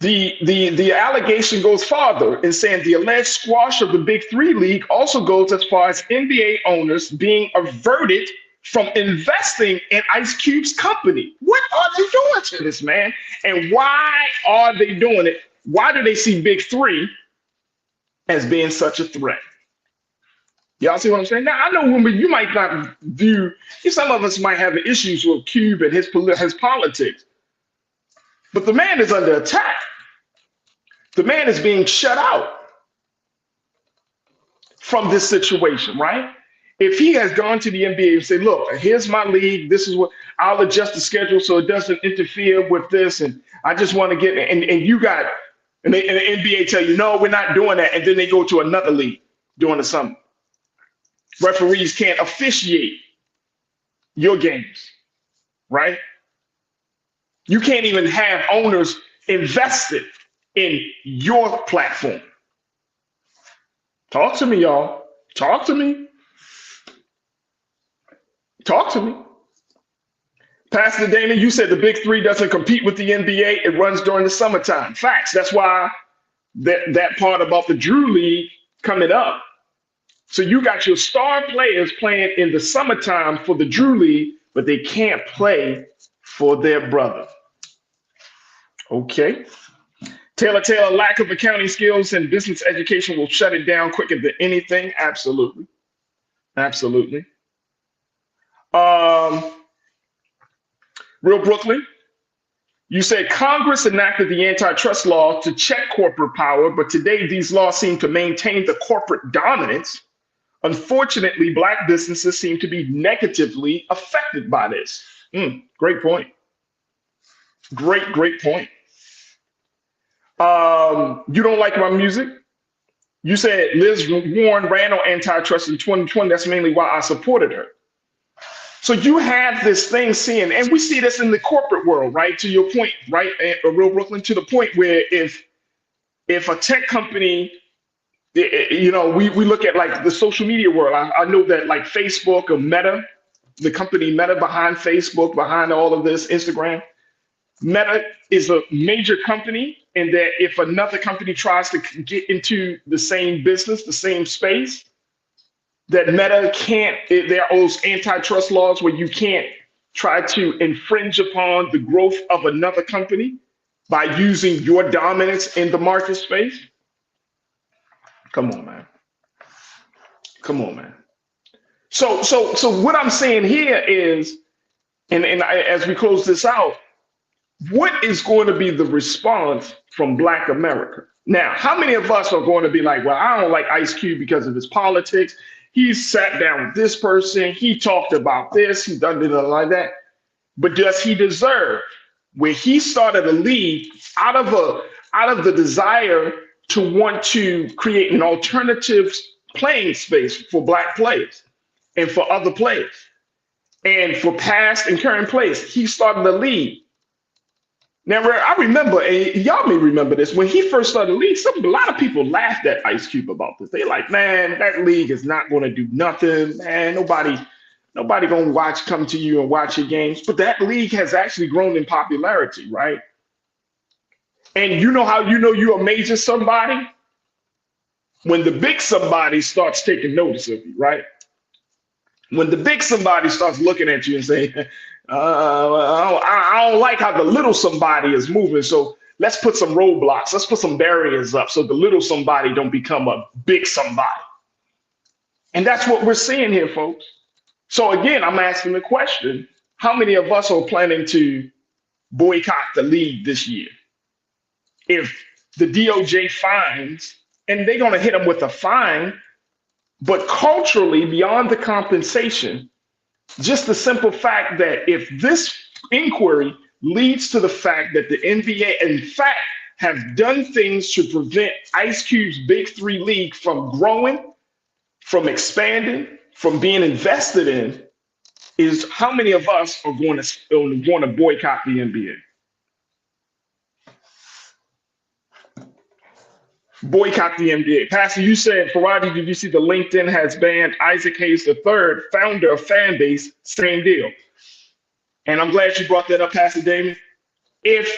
The allegation goes farther in saying the alleged squash of the Big Three League also goes as far as NBA owners being averted from investing in Ice Cube's company. What are they doing to this man? And why are they doing it? Why do they see Big Three as being such a threat? Y'all see what I'm saying? Now, I know you might not view, some of us might have issues with Cube and his politics, but the man is under attack. The man is being shut out from this situation, right? If he has gone to the NBA and said, look, here's my league. This is what I'll adjust the schedule so it doesn't interfere with this. And I just want to get, and the NBA tell you, no, we're not doing that. And then they go to another league during the summer. Referees can't officiate your games, right? You can't even have owners invested in your platform. Talk to me, y'all. Talk to me. Talk to me. Pastor Damon, you said the Big Three doesn't compete with the NBA. It runs during the summertime. Facts. That's why that part about the Drew League coming up. So you got your star players playing in the summertime for the Drew League, but they can't play for their brother. Okay. Taylor, lack of accounting skills and business education will shut it down quicker than anything. Absolutely. Absolutely. Real Brooklyn, you said Congress enacted the antitrust law to check corporate power, but today these laws seem to maintain the corporate dominance. Unfortunately, Black businesses seem to be negatively affected by this. Great point. Great point. You don't like my music? You said Liz Warren ran on antitrust in 2020. That's mainly why I supported her. So you have this thing seeing, and we see this in the corporate world, right? To your point, right, Real Brooklyn, to the point where if a tech company, we look at like the social media world. I know that like Facebook or Meta, the company Meta behind Facebook, behind all of this, Instagram, Meta is a major company in that if another company tries to get into the same business, the same space, that Meta can't, there are those antitrust laws where you can't try to infringe upon the growth of another company by using your dominance in the market space? Come on, man. Come on, man. So what I'm saying here is, as we close this out, what is going to be the response from Black America? Now, how many of us are going to be like, well, I don't like Ice Cube because of his politics. He sat down with this person. He talked about this. He done it like that. But does he deserve, where he started a league out of the desire to want to create an alternative playing space for Black players and for other players and for past and current players? He started a league. Now, I remember, and y'all may remember this, when he first started the league, a lot of people laughed at Ice Cube about this. They like, man, that league is not going to do nothing, man. Nobody gonna come to you and watch your games. But that league has actually grown in popularity, right? And you know how you know you're a major somebody? When the big somebody starts taking notice of you, right? When the big somebody starts looking at you and saying, I don't like how the little somebody is moving, so let's put some roadblocks, let's put some barriers up so the little somebody don't become a big somebody. And that's what we're seeing here, folks. So again, I'm asking the question, how many of us are planning to boycott the league this year? If the DOJ fines, and they're going to hit them with a fine, but culturally, beyond the compensation, just the simple fact that if this inquiry leads to the fact that the NBA, in fact, have done things to prevent Ice Cube's Big Three League from growing, from expanding, from being invested in, is how many of us are going to boycott the NBA? Boycott the NBA. Pastor, you said, Faraji, did you see the LinkedIn has banned Isaac Hayes III, founder of Fanbase? Same deal. And I'm glad you brought that up, Pastor Damon. If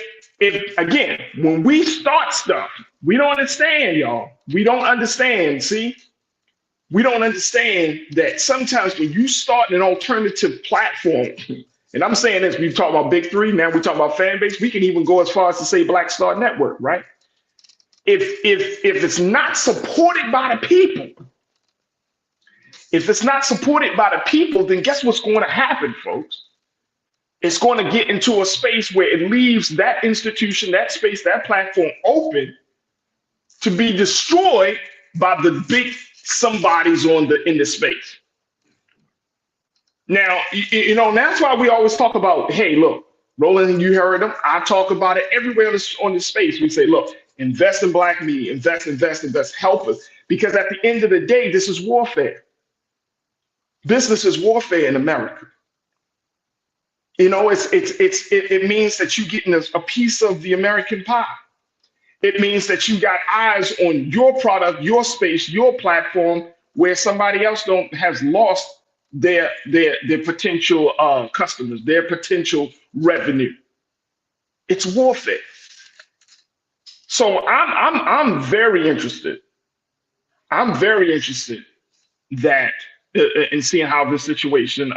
again, when we start stuff, we don't understand, y'all. We don't understand, see? We don't understand that sometimes when you start an alternative platform, and I'm saying this, we've talked about Big Three, now we talk about Fanbase, we can even go as far as to say Black Star Network, right? If it's not supported by the people, then guess what's going to happen, folks? It's going to get into a space where it leaves that institution, that space, that platform open to be destroyed by the big somebodies in the space. Now, that's why we always talk about, hey, look, Roland, you heard him. I talk about it everywhere on this space. We say, look, invest in Black media, invest, help us. Because at the end of the day, this is warfare. Business is warfare in America. It means that you're getting a piece of the American pie. It means that you got eyes on your product, your space, your platform, where somebody else has lost their potential customers, their potential revenue. It's warfare. So I'm very interested. I'm very interested that in seeing how this situation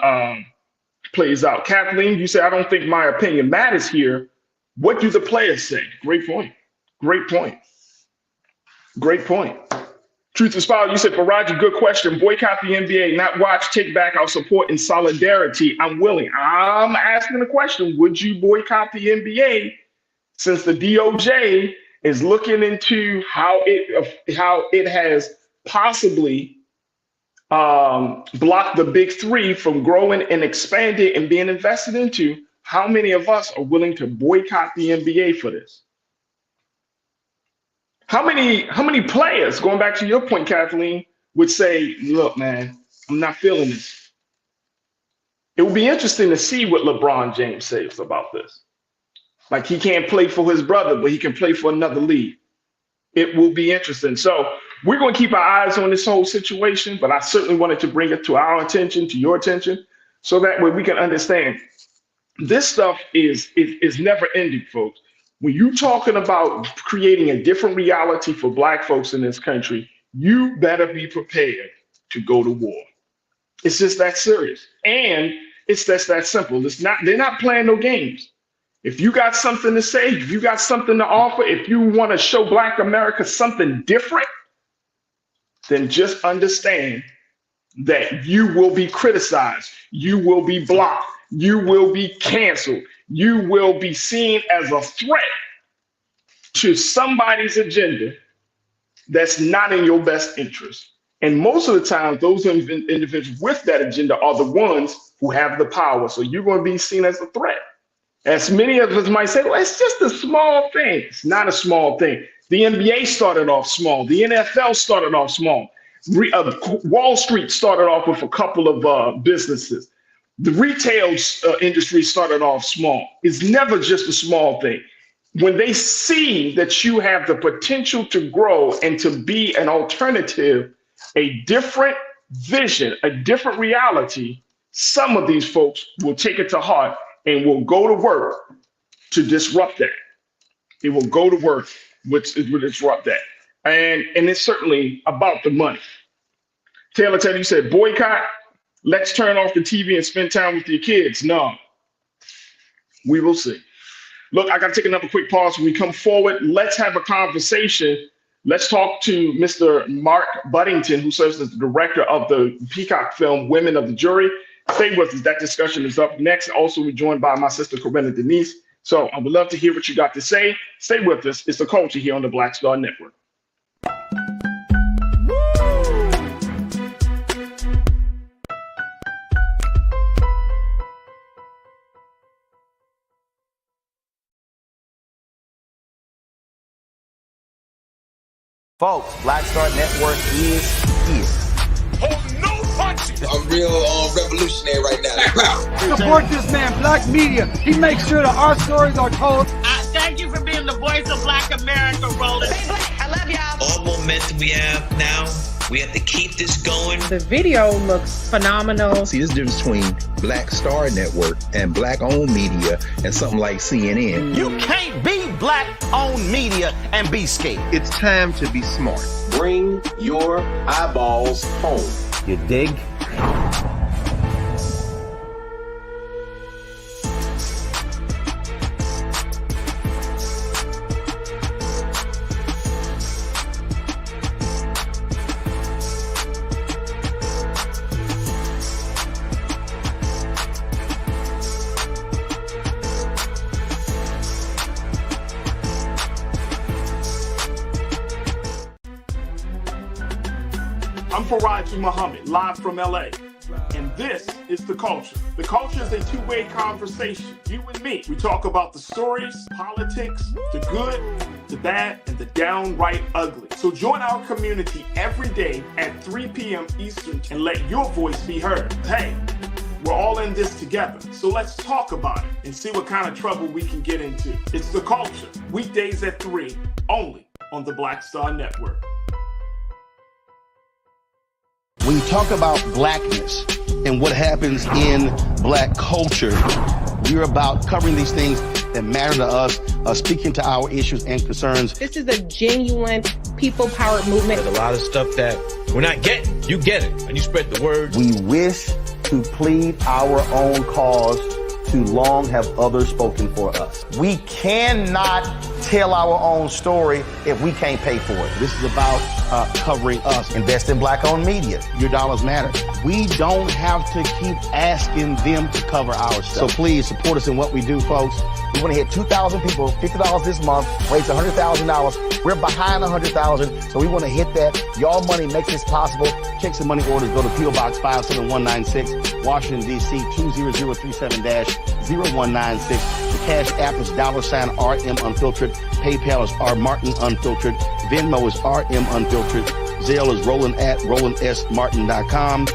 plays out. Kathleen, you say, I don't think my opinion matters here. What do the players say? Great point. Great point. Great point. Truth is power. You said, Faraji, good question. Boycott the NBA, not watch, take back our support in solidarity. I'm willing. I'm asking the question, would you boycott the NBA since the DOJ is looking into how it has possibly blocked the Big Three from growing and expanding and being invested into? How many of us are willing to boycott the NBA for this? How many players, going back to your point, Kathleen, would say, look, man, I'm not feeling this? It would be interesting to see what LeBron James says about this. Like, he can't play for his brother, but he can play for another league. It will be interesting. So we're going to keep our eyes on this whole situation, but I certainly wanted to bring it to our attention, to your attention, so that way we can understand this stuff is never ending, folks. When you're talking about creating a different reality for Black folks in this country, you better be prepared to go to war. It's just that serious. And It's that simple. It's not, they're not playing no games. If you got something to say, if you got something to offer, if you want to show Black America something different, then just understand that you will be criticized, you will be blocked, you will be canceled, you will be seen as a threat to somebody's agenda that's not in your best interest. And most of the time, those individuals with that agenda are the ones who have the power. So you're going to be seen as a threat. As many of us might say, well, it's just a small thing. It's not a small thing. The NBA started off small. The NFL started off small. Wall Street started off with a couple of businesses. The retail industry started off small. It's never just a small thing. When they see that you have the potential to grow and to be an alternative, a different vision, a different reality, some of these folks will take it to heart and will go to work to disrupt that. It will go to work which will disrupt that. And it's certainly about the money. Taylor, you said boycott, let's turn off the TV and spend time with your kids. No, we will see. Look, I got to take another quick pause. When we come forward, let's have a conversation. Let's talk to Mr. Mark Buddington, who serves as the director of the Peacock film, Women of the Jury. Stay with us. That discussion is up next. Also, we're joined by my sister, Corinna Denise. So I would love to hear what you got to say. Stay with us. It's The Culture here on the Black Star Network. Folks, Black Star Network is here. Oh, no punches! I'm real revolutionary right now. Support this man, Black Media. He makes sure that our stories are told. Thank you for being the voice of Black America, Roland. Stay black. I love y'all. All momentum we have now, we have to keep this going. The video looks phenomenal. See, this difference between Black Star Network and Black-owned media and something like CNN. You can't be Black-owned media and be scared. It's time to be smart. Bring your eyeballs home. You dig? I'm Faraji Muhammad, live from LA. And this is The Culture. The Culture is a two-way conversation. You and me. We talk about the stories, politics, the good, the bad, and the downright ugly. So join our community every day at 3 p.m. Eastern and let your voice be heard. Hey, we're all in this together. So let's talk about it and see what kind of trouble we can get into. It's The Culture, weekdays at 3, only on the Black Star Network. When you talk about blackness and what happens in Black culture, you're about covering these things that matter to us, speaking to our issues and concerns. This is a genuine people-powered movement. There's a lot of stuff that we're not getting. You get it, and you spread the word. We wish to plead our own cause. Too long have others spoken for us. We cannot tell our own story if we can't pay for it. This is about covering us. Invest in Black-owned media. Your dollars matter. We don't have to keep asking them to cover our stuff. So please support us in what we do, folks. We want to hit 2,000 people, $50 this month, raise $100,000. We're behind 100,000, so we want to hit that. Y'all money makes this possible. Checks and money orders go to P.O. Box 57196, Washington, D.C. 20037-0196. The Cash App is $RM Unfiltered. PayPal is R Martin Unfiltered. Venmo is RM Unfiltered. Zelle is Roland at RolandSMartin.com.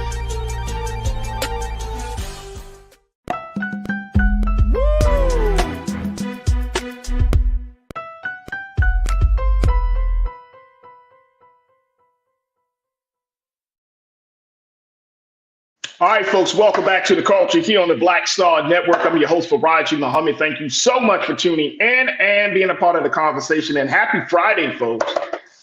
All right, folks, welcome back to The Culture here on the Black Star Network. I'm your host, Faraji Muhammad. Thank you so much for tuning in and being a part of the conversation. And happy Friday, folks.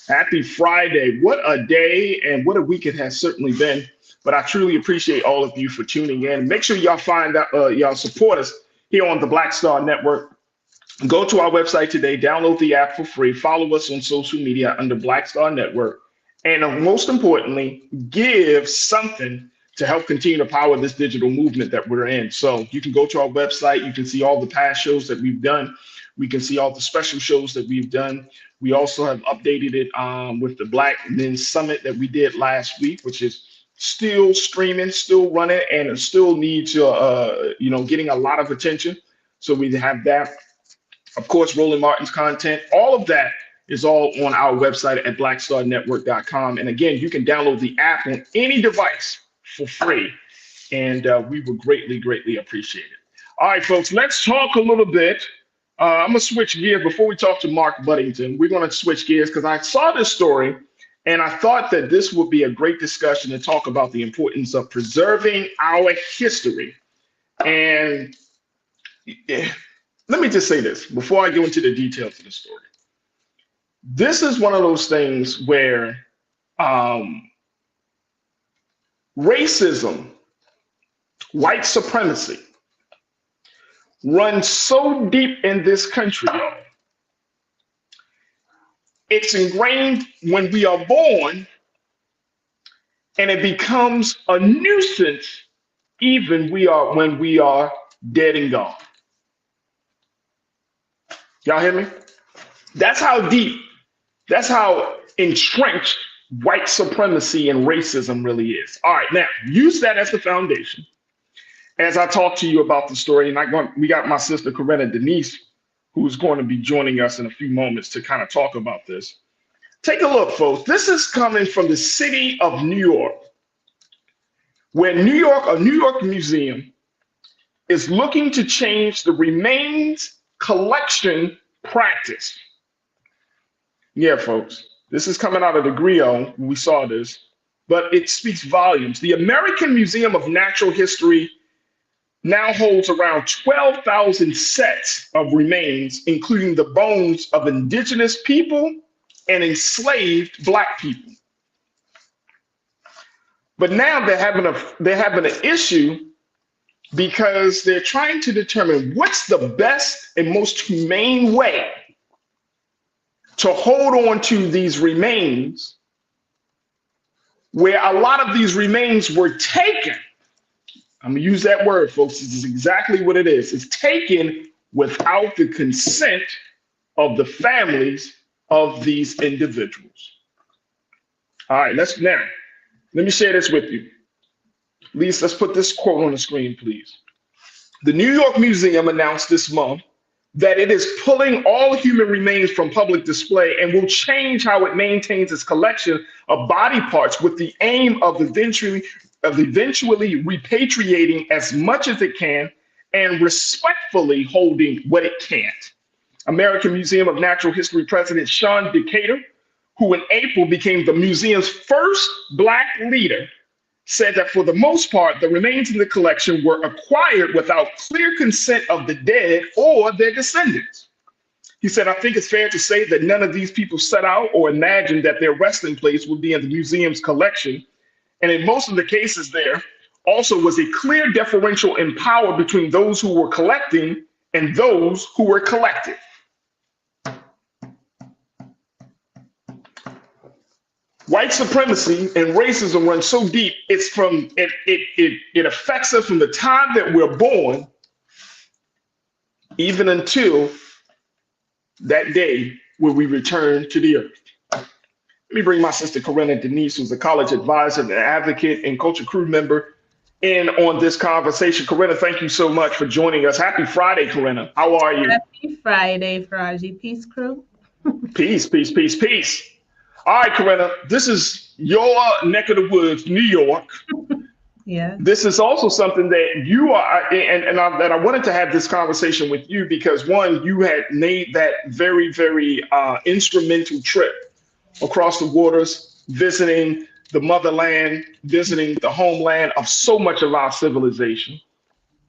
Happy Friday. What a day and what a week it has certainly been. But I truly appreciate all of you for tuning in. Make sure y'all find out, y'all support us here on the Black Star Network. Go to our website today, download the app for free, follow us on social media under Black Star Network, and most importantly, give something to help continue to power this digital movement that we're in. So you can go to our website, you can see all the past shows that we've done. We can see all the special shows that we've done. We also have updated it with the Black Men's Summit that we did last week, which is still streaming, still running, and it still needs getting a lot of attention. So we have that. Of course, Roland Martin's content, all of that is all on our website at blackstarnetwork.com. And again, you can download the app on any device for free. And we would greatly, greatly appreciate it. All right, folks, let's talk a little bit. I'm going to switch gears before we talk to Mark Buddington. We're going to switch gears because I saw this story and I thought that this would be a great discussion to talk about the importance of preserving our history. And let me just say this before I go into the details of the story. This is one of those things where racism, white supremacy, runs so deep in this country, y'all. It's ingrained when we are born, and it becomes a nuisance even when we are dead and gone. Y'all hear me? That's how deep, that's how entrenched white supremacy and racism really is. All right, now use that as the foundation. As I talk to you about the story, and we got my sister Corinna Denise, who's going to be joining us in a few moments to kind of talk about this. Take a look, folks. This is coming from the city of New York, where a New York museum is looking to change the remains collection practice. Yeah, folks, this is coming out of the Griot. We saw this, but it speaks volumes. The American Museum of Natural History now holds around 12,000 sets of remains, including the bones of indigenous people and enslaved Black people. But now they're having an issue because they're trying to determine what's the best and most humane way to hold on to these remains, where a lot of these remains were taken. I'm gonna use that word, folks. This is exactly what it is. It's taken without the consent of the families of these individuals. All right, let me share this with you. Lisa, let's put this quote on the screen, please. The New York Museum announced this month that it is pulling all human remains from public display and will change how it maintains its collection of body parts with the aim of eventually repatriating as much as it can and respectfully holding what it can't. American Museum of Natural History President Sean Decatur, who in April became the museum's first Black leader, said that for the most part, the remains in the collection were acquired without clear consent of the dead or their descendants. He said, I think it's fair to say that none of these people set out or imagined that their resting place would be in the museum's collection. And in most of the cases there also was a clear differential in power between those who were collecting and those who were collected. White supremacy and racism run so deep, it affects us from the time that we're born, even until that day where we return to the earth. Let me bring my sister Corinna Denise, who's a college advisor, an advocate, and culture crew member, in on this conversation. Corinna, thank you so much for joining us. Happy Friday, Corinna. How are you? Happy Friday, Faraji. Peace, crew. Peace, peace, peace, peace. All right, Corinna, this is your neck of the woods, New York. Yeah. This is also something that you are, that I wanted to have this conversation with you because, one, you had made that very, very instrumental trip across the waters, visiting the motherland, visiting the homeland of so much of our civilization.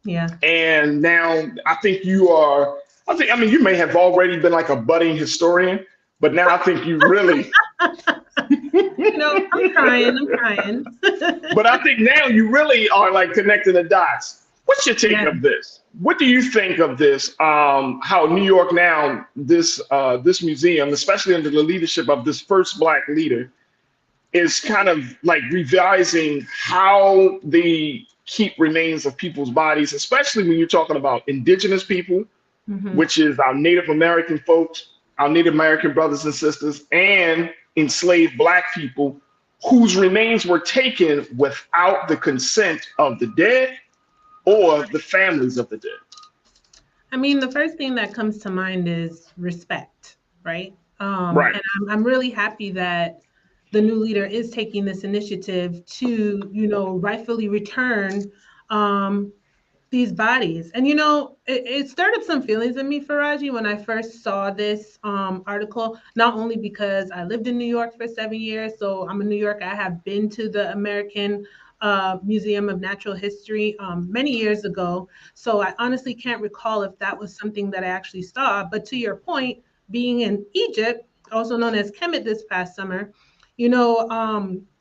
Yeah. And now I think you may have already been like a budding historian, but now I think you really, I'm trying. But I think now you really are like connecting the dots. What's your take of this? What do you think of this? How New York now, this museum, especially under the leadership of this first Black leader, is kind of like revising how they keep remains of people's bodies, especially when you're talking about indigenous people, which is our Native American folks, our Native American brothers and sisters, and enslaved Black people whose remains were taken without the consent of the dead or the families of the dead. I mean, the first thing that comes to mind is respect, right? Right. And I'm really happy that the new leader is taking this initiative to, rightfully return these bodies. And, it stirred up some feelings in me, Faraji, when I first saw this article, not only because I lived in New York for 7 years, so I'm a New Yorker. I have been to the American Museum of Natural History many years ago. So I honestly can't recall if that was something that I actually saw. But to your point, being in Egypt, also known as Kemet this past summer,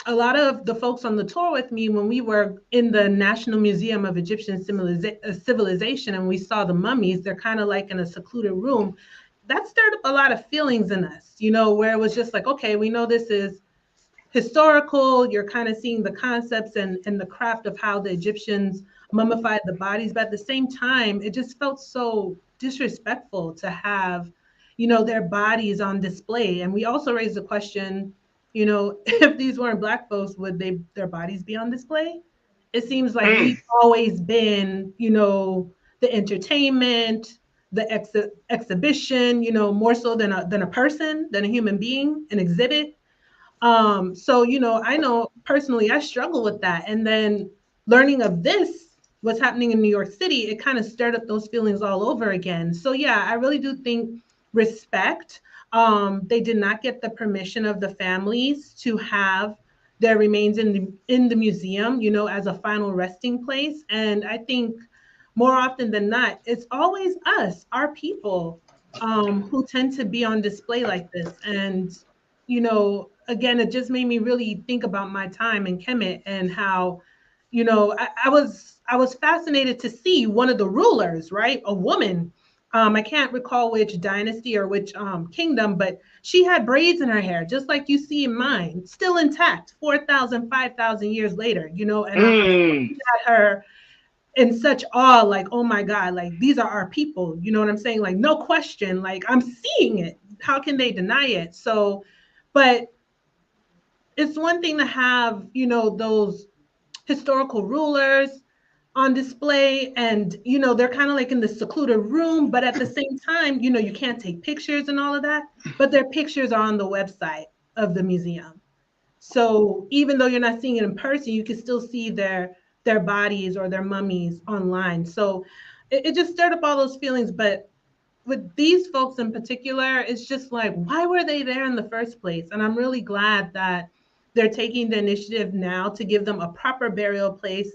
a lot of the folks on the tour with me, when we were in the National Museum of Egyptian Civilization and we saw the mummies, they're kind of like in a secluded room. That stirred up a lot of feelings in us, where it was just like, okay, we know this is historical. You're kind of seeing the concepts and the craft of how the Egyptians mummified the bodies. But at the same time, it just felt so disrespectful to have, their bodies on display. And we also raised the question, if these weren't Black folks, would their bodies be on display? It seems like we've always been, the entertainment, the exhibition, more so than a person, than a human being, an exhibit. So, I know personally I struggle with that. And then learning of this, what's happening in New York City, it kind of stirred up those feelings all over again. So yeah, I really do think respect. They did not get the permission of the families to have their remains in the museum, as a final resting place. And I think more often than not, it's always us, our people, who tend to be on display like this. And, again, it just made me really think about my time in Kemet and how, I was fascinated to see one of the rulers, right? A woman. I can't recall which dynasty or which kingdom, but she had braids in her hair, just like you see in mine, still intact, 4,000, 5,000 years later, and I was at her in such awe, like, oh my God, like these are our people, you know what I'm saying? Like, no question, like I'm seeing it. How can they deny it? So, but it's one thing to have, those historical rulers on display and they're kind of like in the secluded room, but at the same time you can't take pictures and all of that, but their pictures are on the website of the museum. So even though you're not seeing it in person, you can still see their bodies or their mummies online. So it just stirred up all those feelings. But with these folks in particular, it's just like, why were they there in the first place? And I'm really glad that they're taking the initiative now to give them a proper burial place,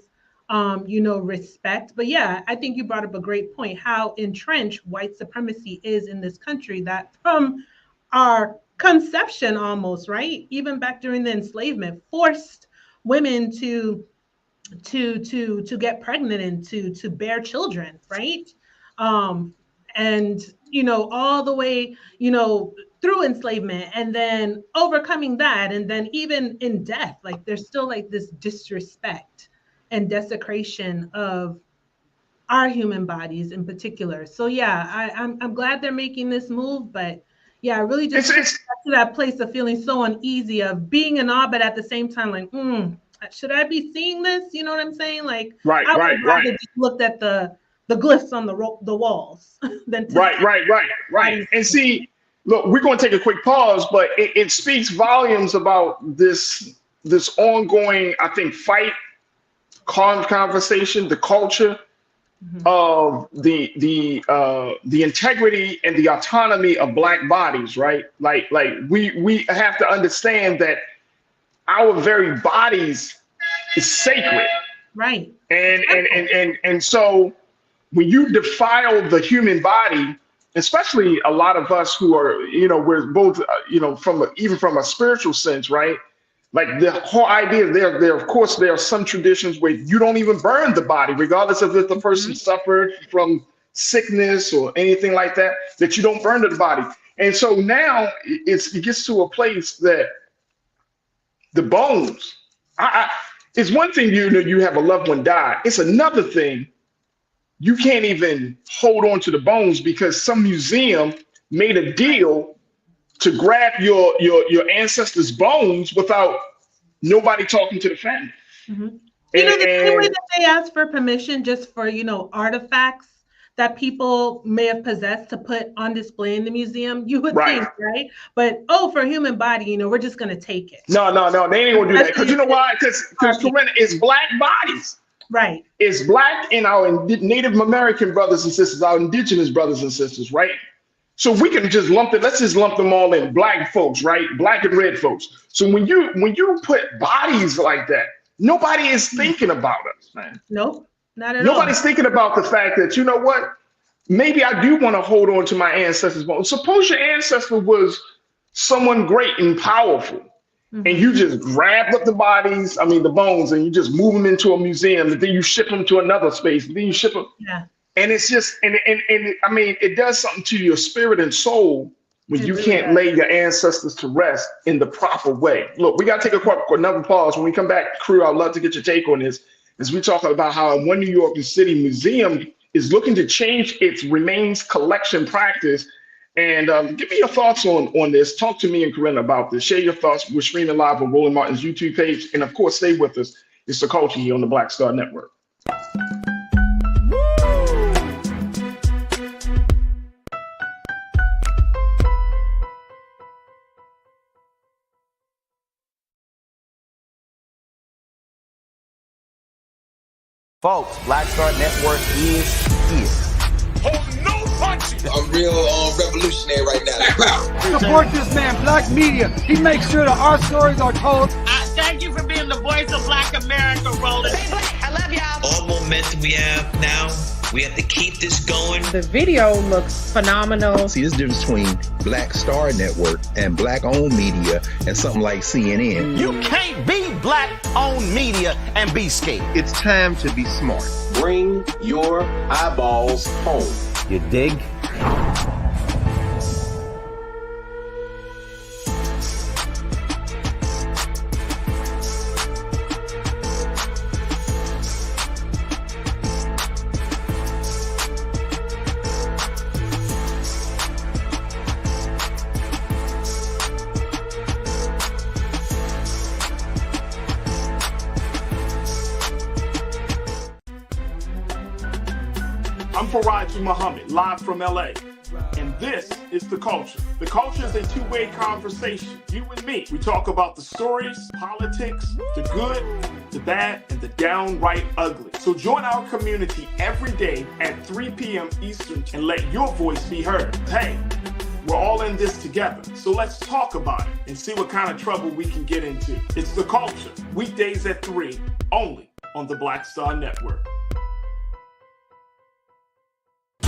respect. But yeah, I think you brought up a great point, how entrenched white supremacy is in this country, that from our conception almost, right? Even back during the enslavement, forced women to get pregnant and to bear children, right? And all the way, through enslavement and then overcoming that. And then even in death, like there's still like this disrespect and desecration of our human bodies in particular. So yeah, I'm glad they're making this move, but yeah, I really just got to that place of feeling so uneasy, of being in awe, but at the same time, like, should I be seeing this? You know what I'm saying? Like, I would rather just looked at the glyphs on the walls than to right. And see, look, we're going to take a quick pause, but it speaks volumes about this ongoing, I think, fight, conversation, the culture of the integrity and the autonomy of Black bodies, right? Like we have to understand that our very bodies is sacred, right? And so when you defile the human body, especially a lot of us who are, we're both, even from a spiritual sense, right? Like the whole idea there, of course, there are some traditions where you don't even burn the body, regardless of if the person suffered from sickness or anything like that, that you don't burn the body. And so now it gets to a place that the bones, it's one thing you have a loved one die. It's another thing you can't even hold on to the bones because some museum made a deal to grab your ancestors' bones without nobody talking to the family. Mm-hmm. You know, the same way that they ask for permission just for, artifacts that people may have possessed to put on display in the museum, you would think, right? But, for a human body, we're just going to take it. No, they ain't going to do that. Because you know why? Because Corinna, it's black bodies. Right. It's black and our Native American brothers and sisters, our indigenous brothers and sisters, right? So we can just let's just lump them all in black folks, right? Black and red folks. So when you put bodies like that, nobody is thinking about us, man. Nope, not at all. Nobody's thinking about the fact that, you know what? Maybe I do want to hold on to my ancestors' bones. Suppose your ancestor was someone great and powerful, and you just grabbed up the bones, and you just move them into a museum, and then you ship them to another space, and then you ship them. Yeah. And it's just, and it does something to your spirit and soul when you can't lay your ancestors to rest in the proper way. Look, we got to take another pause. When we come back, crew, I'd love to get your take on this, as we talk about how one New York City museum is looking to change its remains collection practice. And give me your thoughts on this. Talk to me and Corinna about this. Share your thoughts. We're streaming live on Roland Martin's YouTube page. And of course, stay with us. It's The Culture here on the Black Star Network. Folks, Black Star Network is here. Hold no punches. I'm real revolutionary right now. Support this man, Black Media. He makes sure that our stories are told. Thank you for being the voice of Black America, Roland. Stay black. I love y'all. All momentum we have now, we have to keep this going. The video looks phenomenal. See, this difference between Black Star Network and black-owned media and something like CNN. You can't be black-owned media and be scared. It's time to be smart. Bring your eyeballs home. You dig? I'm Faraji Muhammad, live from LA. And this is The Culture. The Culture is a two-way conversation. You and me. We talk about the stories, politics, the good, the bad, and the downright ugly. So join our community every day at 3 p.m. Eastern and let your voice be heard. Hey, we're all in this together. So let's talk about it and see what kind of trouble we can get into. It's The Culture. Weekdays at 3, only on the Black Star Network.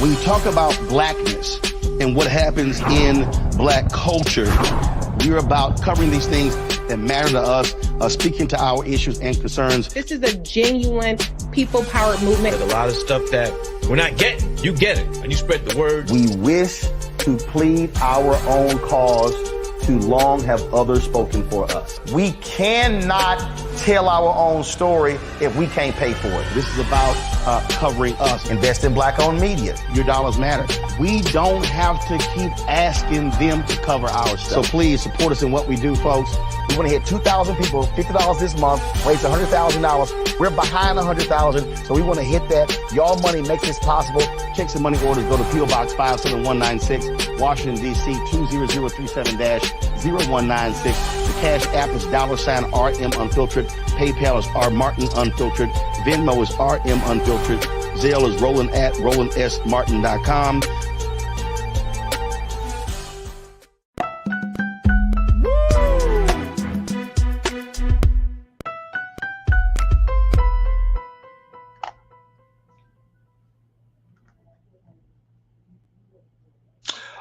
When you talk about blackness and what happens in black culture, we're about covering these things that matter to us, speaking to our issues and concerns. This is a genuine people-powered movement. There's a lot of stuff that we're not getting. You get it, and you spread the word. We wish to plead our own cause. Too long have others spoken for us. We cannot tell our own story if we can't pay for it. This is about covering us. Invest in black-owned media. Your dollars matter. We don't have to keep asking them to cover our stuff. So please support us in what we do, folks. We want to hit 2,000 people, $50 this month, raise $100,000. We're behind 100,000, so we want to hit that. Y'all money makes this possible. Checks and money orders go to P.O. Box 57196, Washington, D.C. 20037-0196. The Cash App is $RM Unfiltered. PayPal is R Martin Unfiltered. Venmo is RM Unfiltered. Zelle is Roland at RolandSMartin.com.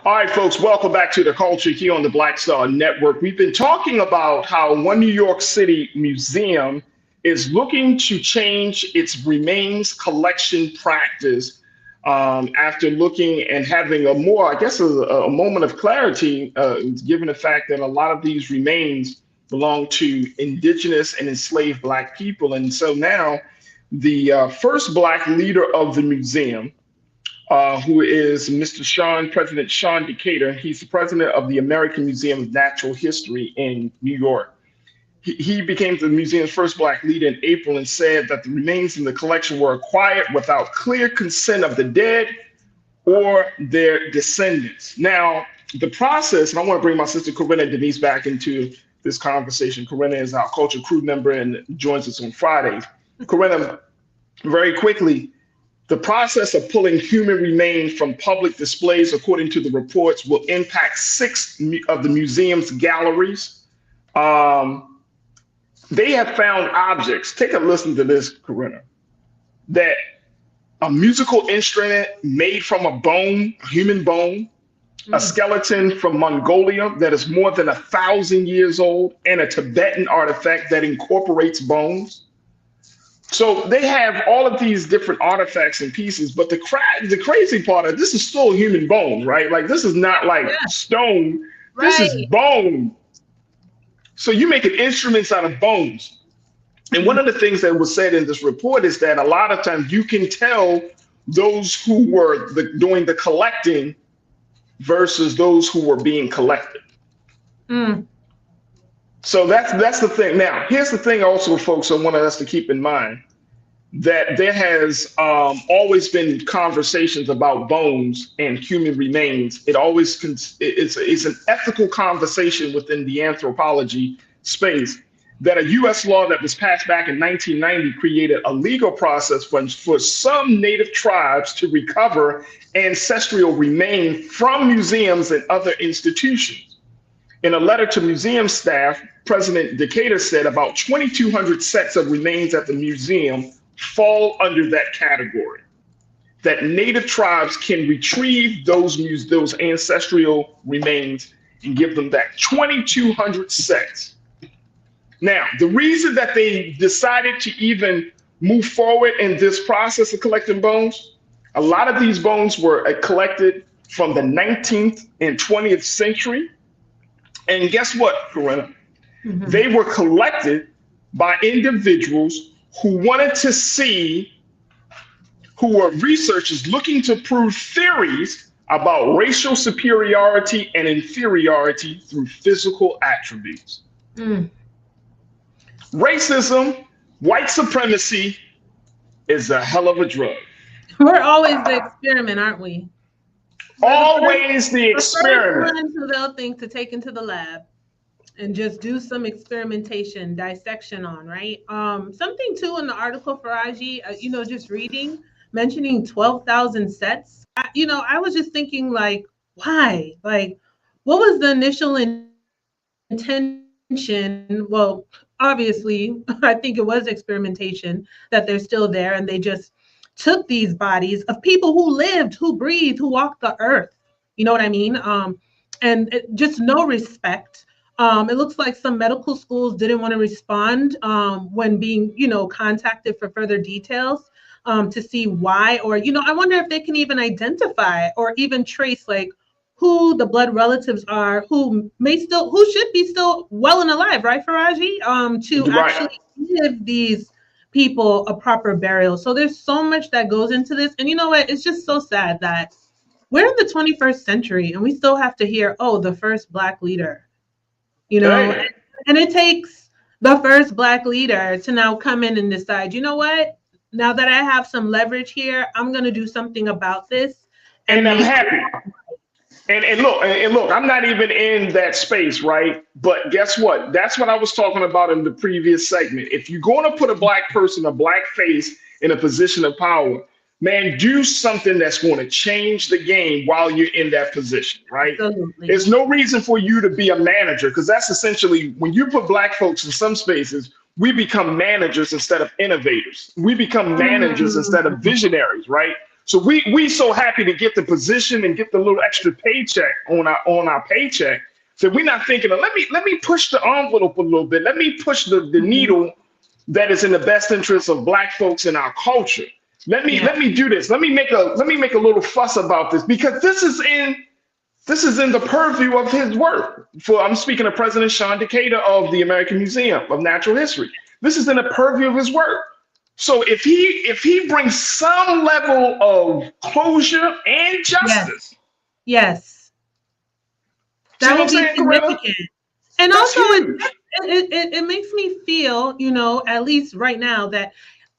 All right, folks, welcome back to The Culture here on the Black Star Network. We've been talking about how one New York City museum is looking to change its remains collection practice after looking and having a more, I guess, a moment of clarity, given the fact that a lot of these remains belong to indigenous and enslaved Black people. And so now the first Black leader of the museum, who is President Sean Decatur. He's the president of the American Museum of Natural History in New York. He became the museum's first Black leader in April and said that the remains in the collection were acquired without clear consent of the dead or their descendants. Now, the process, and I want to bring my sister Corinna Denise back into this conversation. Corinna is our Culture Crew member and joins us on Fridays. Corinna, very quickly, the process of pulling human remains from public displays, according to the reports, will impact 6 of the museum's galleries. They have found objects. Take a listen to this, Corinna. That a musical instrument made from a bone, a human bone, a skeleton from Mongolia that is more than 1,000 years old, and a Tibetan artifact that incorporates bones. So they have all of these different artifacts and pieces, but the crazy part of this is still human bone, right? Like this is not like stone, this is bone. So you're making instruments out of bones. And one of the things that was said in this report is that a lot of times you can tell those who were doing the collecting versus those who were being collected. So that's the thing. Now, here's the thing also, folks, I want us to keep in mind that there has always been conversations about bones and human remains. It always it's an ethical conversation within the anthropology space that a U.S. law that was passed back in 1990 created a legal process for some Native tribes to recover ancestral remains from museums and other institutions. In a letter to museum staff, President Decatur said about 2,200 sets of remains at the museum fall under that category. That Native tribes can retrieve those ancestral remains and give them back. 2,200 sets. Now, the reason that they decided to even move forward in this process of collecting bones, a lot of these bones were collected from the 19th and 20th century. And guess what, Corinna? They were collected by individuals who wanted to see, who were researchers looking to prove theories about racial superiority and inferiority through physical attributes. Racism, white supremacy is a hell of a drug. We're always the experiment, aren't we? Always the experiment. The first one they'll think to take into the lab and just do some experimentation, dissection on, right? Something too in the article, Faraji, just reading, mentioning 12,000 sets. I was just thinking, like, why? Like, what was the initial intention? Well, obviously, I think it was experimentation, that they're still there, and they just took these bodies of people who lived, who breathed, who walked the earth. You know what I mean? Just no respect. It looks like some medical schools didn't want to respond when being, contacted for further details to see why, or, I wonder if they can even identify or even trace like who the blood relatives are, who should be still well and alive, right, Faraji? To actually give these people a proper burial. So there's so much that goes into this. And you know what? It's just so sad that we're in the 21st century and we still have to hear, oh, the first Black leader. And it takes the first Black leader to now come in and decide, you know what, now that I have some leverage here, I'm going to do something about this. And I'm happy. And look, I'm not even in that space, right? But guess what? That's what I was talking about in the previous segment. If you're going to put a Black person, a Black face in a position of power, man, do something that's going to change the game while you're in that position, right? Absolutely. There's no reason for you to be a manager, because that's essentially, when you put Black folks in some spaces, we become managers instead of innovators. We become managers instead of visionaries, right? So we so happy to get the position and get the little extra paycheck on our paycheck. So we're not thinking of let me push the envelope a little bit. Let me push the needle that is in the best interest of Black folks in our culture. Let me do this. Let me make a little fuss about this, because this is in the purview of his work. I'm speaking of President Sean Decatur of the American Museum of Natural History. This is in the purview of his work. So if he brings some level of closure and justice, yes, that would be significant. And that's also, huge. it makes me feel, at least right now, that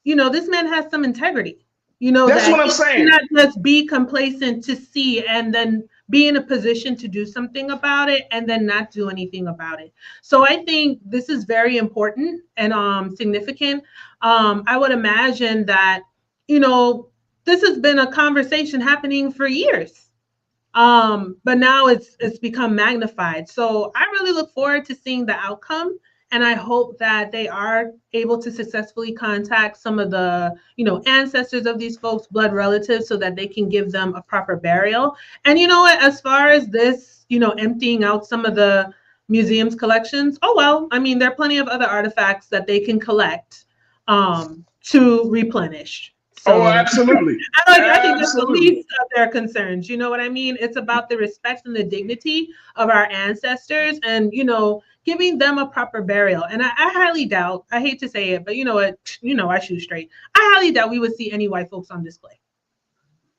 this man has some integrity. That's that what I'm he saying. cannot just be complacent to see and then be in a position to do something about it and then not do anything about it. So I think this is very important and significant. I would imagine that, this has been a conversation happening for years. But now it's become magnified. So I really look forward to seeing the outcome. And I hope that they are able to successfully contact some of the, ancestors of these folks, blood relatives, so that they can give them a proper burial. And you know what, as far as this, emptying out some of the museum's collections, oh, well, I mean, there are plenty of other artifacts that they can collect to replenish. So, absolutely. I think that's the least of their concerns. You know what I mean? It's about the respect and the dignity of our ancestors and, giving them a proper burial. And I highly doubt, I hate to say it, but you know what? I shoot straight. I highly doubt we would see any white folks on display.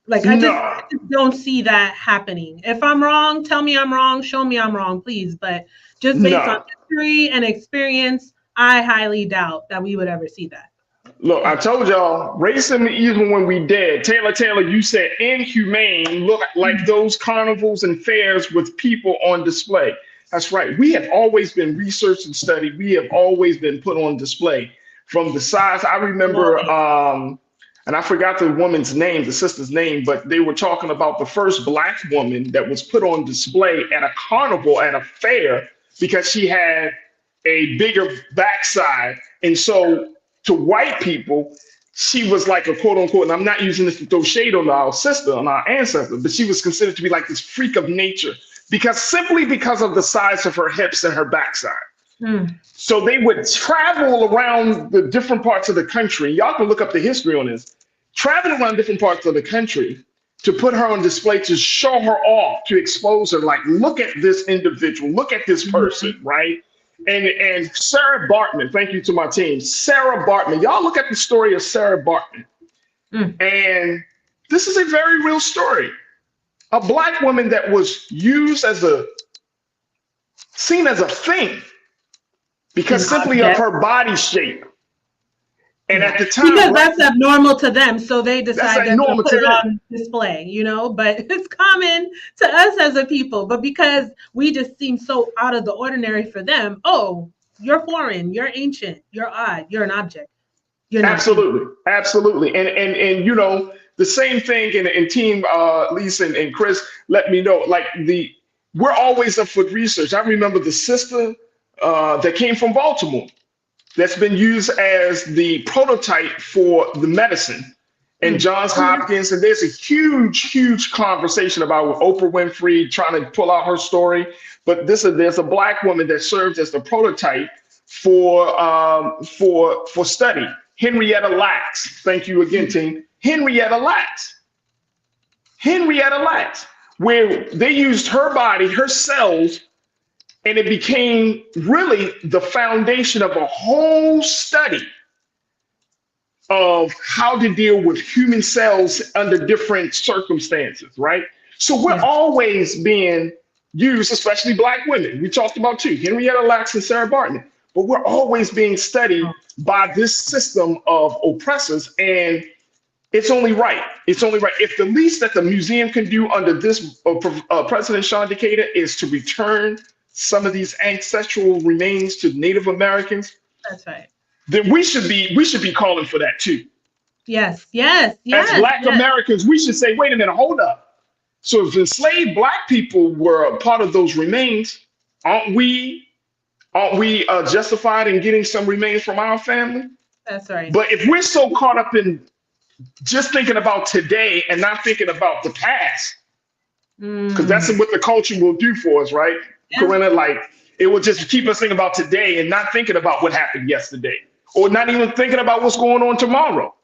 Like, I just don't see that happening. If I'm wrong, tell me I'm wrong, show me I'm wrong, please. But just based on history and experience, I highly doubt that we would ever see that. Look, I told y'all, racism, even when we dead. Taylor, you said inhumane, look like those carnivals and fairs with people on display. That's right. We have always been researched and studied. We have always been put on display from the size. I remember, and I forgot the woman's name, the sister's name, but they were talking about the first Black woman that was put on display at a carnival, at a fair, because she had a bigger backside. And so to white people, she was like a quote unquote, and I'm not using this to throw shade on our sister, on our ancestor, but she was considered to be like this freak of nature simply because of the size of her hips and her backside. So they would travel around the different parts of the country. Y'all can look up the history on this. Travel around different parts of the country to put her on display, to show her off, to expose her. Like, look at this individual, look at this person, right? And Sarah Bartman, thank you to my team. Sarah Bartman, y'all look at the story of Sarah Bartman. And this is a very real story. A Black woman that was used seen as a thing because simply of her body shape. And at the time, because that's abnormal to them, so they decide to put it on display, but it's common to us as a people. But because we just seem so out of the ordinary for them, oh, you're foreign, you're ancient, you're odd, you're an object. You're not absolutely. And the same thing, and team Lisa and Chris let me know, like we're always up for research. I remember the sister that came from Baltimore that's been used as the prototype for the medicine and Johns Hopkins. And there's a huge conversation about Oprah Winfrey trying to pull out her story. But there's a Black woman that serves as the prototype for study. Henrietta Lacks. Thank you again, team. Henrietta Lacks, where they used her body, her cells, and it became really the foundation of a whole study of how to deal with human cells under different circumstances, right? So we're always being used, especially Black women. We talked about too, Henrietta Lacks and Sarah Bartman, but we're always being studied by this system of oppressors, and it's only right. It's only right. If the least that the museum can do under this President Sean Decatur is to return some of these ancestral remains to Native Americans, that's right, then we should be calling for that too. Yes. As Black Americans, we should say, wait a minute, hold up. So if enslaved Black people were a part of those remains, aren't we justified in getting some remains from our family? That's right. But if we're so caught up in just thinking about today and not thinking about the past. Because that's what the culture will do for us, right? Yeah. Corinna, like it will just keep us thinking about today and not thinking about what happened yesterday, or not even thinking about what's going on tomorrow.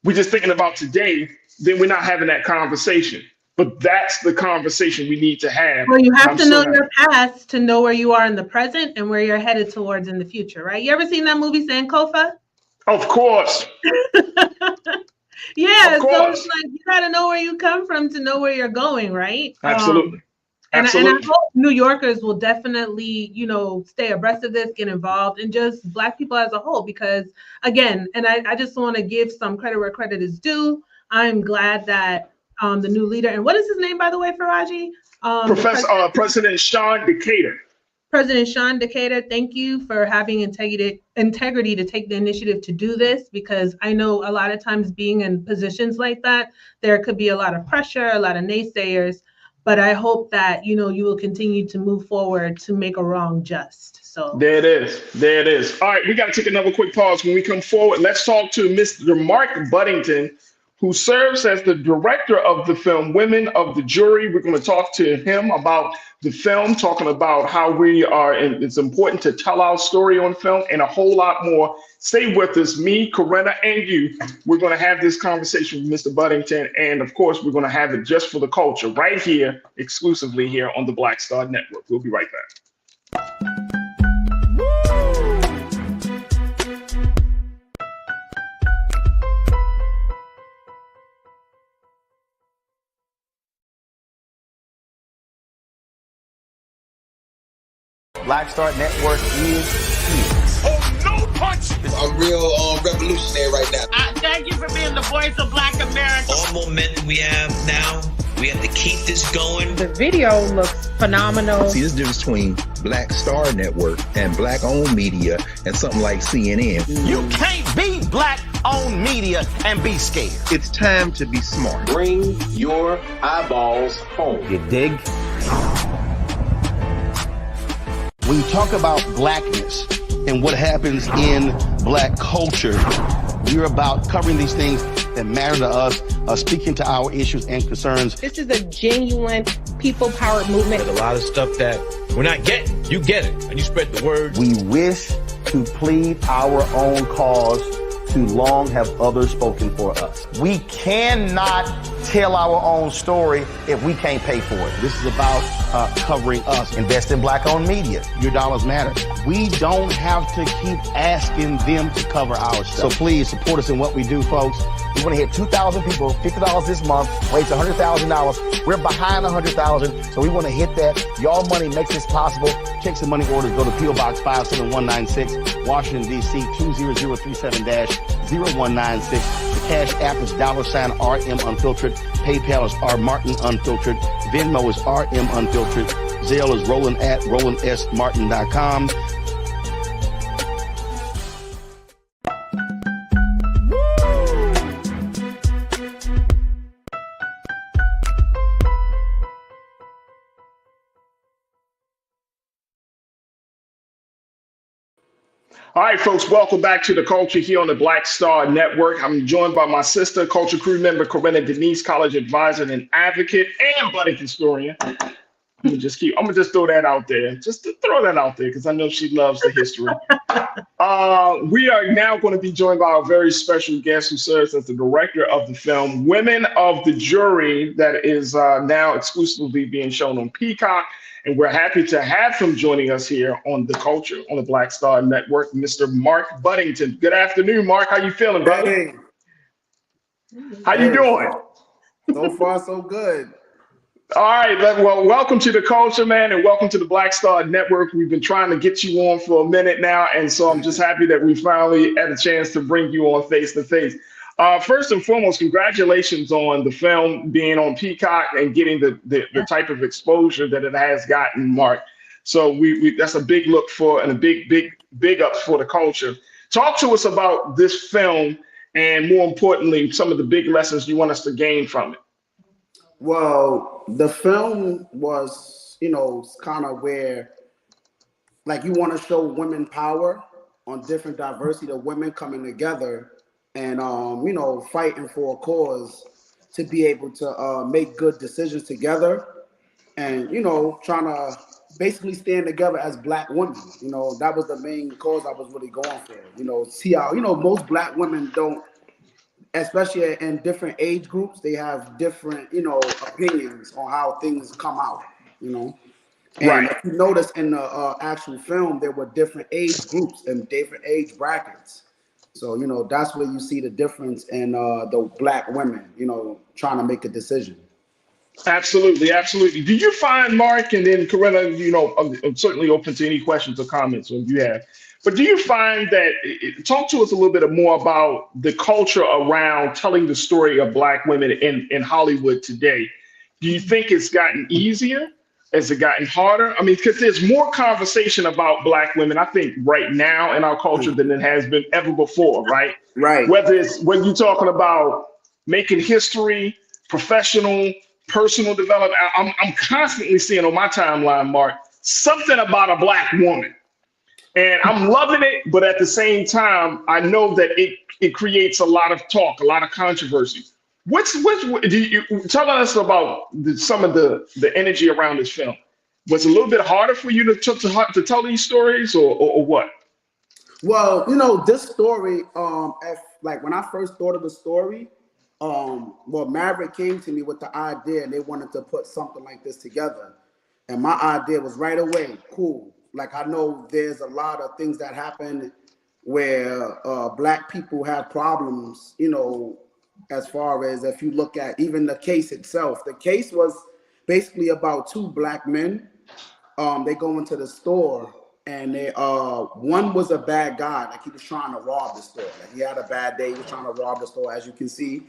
We're just thinking about today, then we're not having that conversation. But that's the conversation we need to have. Well, you have to know your past to know where you are in the present and where you're headed towards in the future, right? You ever seen that movie Sankofa? Of course. Yeah, so it's like you got to know where you come from to know where you're going, right? Absolutely. And I hope New Yorkers will definitely, stay abreast of this, get involved, and just Black people as a whole. Because again, and I just want to give some credit where credit is due. I'm glad that the new leader, and what is his name, by the way, Faraji? President Sean Decatur. President Sean Decatur, thank you for having integrity to take the initiative to do this, because I know a lot of times being in positions like that, there could be a lot of pressure, a lot of naysayers, but I hope that, you will continue to move forward to make a wrong just. So there it is. There it is. All right, we got to take another quick pause. When we come forward, let's talk to Mr. Mark Buddington, who serves as the director of the film Women of the Jury. We're going to talk to him about the film, talking about how we are, and it's important to tell our story on film, and a whole lot more. Stay with us, me, Corinna, and you. We're going to have this conversation with Mr. Buddington, and of course, we're going to have it just for the culture right here, exclusively here on the Black Star Network. We'll be right back. Black Star Network is here. Oh, no punch! I'm real revolutionary right now. Thank you for being the voice of Black America. All momentum we have now, we have to keep this going. The video looks phenomenal. See, this difference between Black Star Network and Black-owned media and something like CNN. You can't be Black-owned media and be scared. It's time to be smart. Bring your eyeballs home. You dig? When you talk about Blackness and what happens in Black culture, we're about covering these things that matter to us, speaking to our issues and concerns. This is a genuine people-powered movement. There's a lot of stuff that we're not getting. You get it, and you spread the word. We wish to plead our own cause. Too long have others spoken for us. We cannot tell our own story if we can't pay for it. This is about covering us. Invest in Black-owned media. Your dollars matter. We don't have to keep asking them to cover our stuff. So please support us in what we do, folks. We want to hit 2,000 people, $50 this month, raise $100,000. We're behind 100,000, so we want to hit that. Y'all money makes this possible. Check some money orders. Go to P.O. Box 57196, Washington, D.C. 20037-0196. The Cash App is $RM Unfiltered. PayPal is R Martin Unfiltered. Venmo is RM Unfiltered. Zelle is roland@rolandsmartin.com. All right, folks, welcome back to The Culture here on the Black Star Network. I'm joined by my sister, Culture Crew member, Corinna Denise, college advisor and advocate, and budding historian. I'm gonna just throw that out there. Just to throw that out there, because I know she loves the history. We are now going to be joined by our very special guest who serves as the director of the film Women of the Jury, that is now exclusively being shown on Peacock. And we're happy to have him joining us here on The Culture on the Black Star Network, Mr. Mark Buddington. Good afternoon, Mark. How you feeling, brother? Hey. How you doing? So far, so good. All right. Well, welcome to The Culture, man, and welcome to the Black Star Network. We've been trying to get you on for a minute now, and so I'm just happy that we finally had a chance to bring you on face to face. First and foremost, congratulations on the film being on Peacock and getting the type of exposure that it has gotten, Mark. So we that's a big look for and a big ups for the culture. Talk to us about this film and, more importantly, some of the big lessons you want us to gain from it. Well, the film was, kind of where, like, you want to show women power on different diversity of women coming together and fighting for a cause to be able to make good decisions together, and trying to basically stand together as Black women. That was the main cause I was really going for. See how most Black women don't, especially in different age groups, they have different opinions on how things come out. And Right. if you notice in the actual film, there were different age groups and different age brackets. So, that's where you see the difference in the Black women, trying to make a decision. Absolutely, absolutely. Do you find, Mark, and then Corinna, I'm certainly open to any questions or comments when you have, but do you find that, talk to us a little bit more about the culture around telling the story of Black women in Hollywood today? Do you think it's gotten easier? Has it gotten harder? I mean, because there's more conversation about Black women, I think, right now in our culture than it has been ever before, right? Right. Whether it's when you're talking about making history, professional, personal development, I'm constantly seeing on my timeline, Mark, something about a Black woman. And I'm loving it, but at the same time, I know that it creates a lot of talk, a lot of controversy. Do you tell us about some of the energy around this film? Was it a little bit harder for you to tell these stories, or what? Well, this story, when I first thought of the story, Maverick came to me with the idea, and they wanted to put something like this together. And my idea was right away, cool. Like, I know there's a lot of things that happen where Black people have problems, as far as if you look at even the case itself. The case was basically about two Black men. They go into the store, and they one was a bad guy, like he was trying to rob the store. Like, he had a bad day, he was trying to rob the store, as you can see.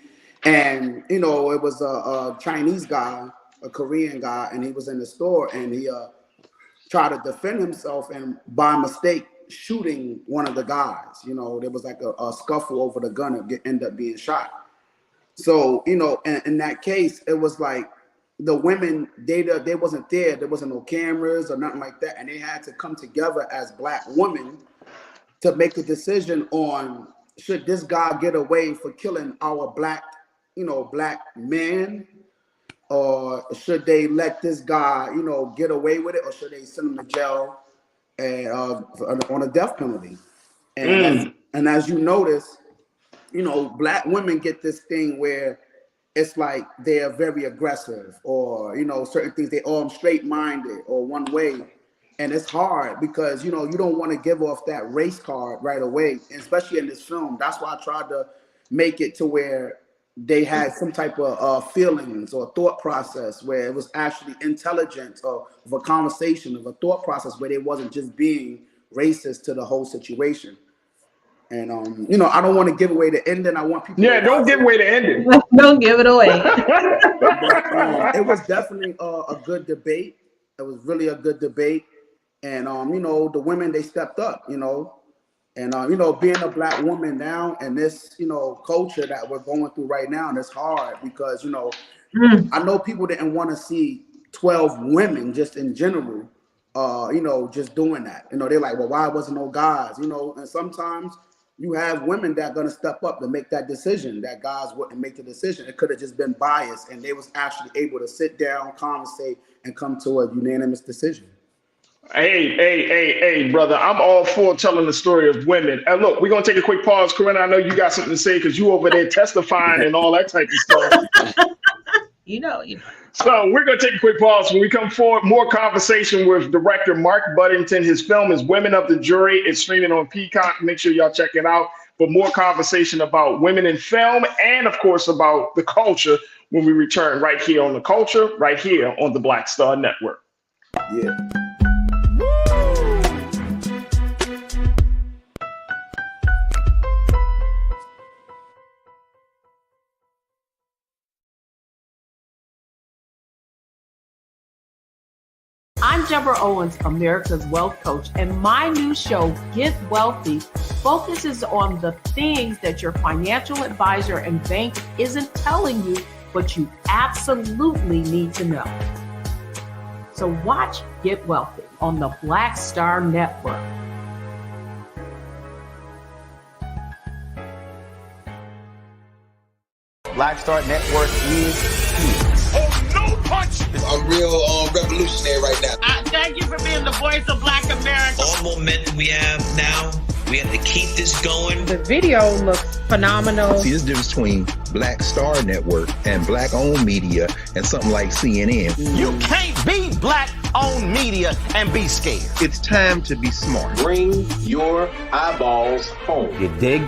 And it was a Chinese guy, a Korean guy, and he was in the store, and he tried to defend himself, and by mistake shooting one of the guys. There was like a scuffle over the gun, and end up being shot. So in that case, it was like the women, they wasn't there. There wasn't no cameras or nothing like that, and they had to come together as Black women to make a decision on, should this guy get away for killing our Black man, or should they let this guy get away with it, or should they send him to jail and on a death penalty? And as you notice, Black women get this thing where it's like they're very aggressive, or certain things, they all straight-minded or one way. And it's hard because you don't want to give off that race card right away, especially in this film. That's why I tried to make it to where they had some type of feelings or thought process, where it was actually intelligence of a conversation, of a thought process, where they wasn't just being racist to the whole situation. And I don't want to give away the ending. I want people. Yeah, don't give away the ending. Don't give it away. But, it was definitely a good debate. It was really a good debate, and the women, they stepped up. And being a Black woman now, and this culture that we're going through right now, and it's hard because I know people didn't want to see 12 women just in general, just doing that. They're like, well, why wasn't no guys? And sometimes you have women that are going to step up to make that decision that guys wouldn't make the decision. It could have just been biased, and they was actually able to sit down, conversate, and come to a unanimous decision. Hey, brother, I'm all for telling the story of women. And look, we're going to take a quick pause. Corinna, I know you got something to say because you over there testifying and all that type of stuff. You know. So we're going to take a quick pause. When we come forward, more conversation with director Mark Buddington. His film is Women of the Jury. It's streaming on Peacock. Make sure y'all check it out. But more conversation about women in film and, of course, about the culture when we return right here on The Culture, right here on the Black Star Network. Yeah. I'm Deborah Owens, America's Wealth Coach, and my new show, Get Wealthy, focuses on the things that your financial advisor and bank isn't telling you, but you absolutely need to know. So watch Get Wealthy on the Black Star Network. Black Star Network is here. Oh, no punch! I'm real revolutionary right now. Thank you for being the voice of Black America. All momentum we have now, we have to keep this going. The video looks phenomenal. See, there's a difference between Black Star Network and Black-owned media and something like CNN. You can't be Black-owned media and be scared. It's time to be smart. Bring your eyeballs home. You dig?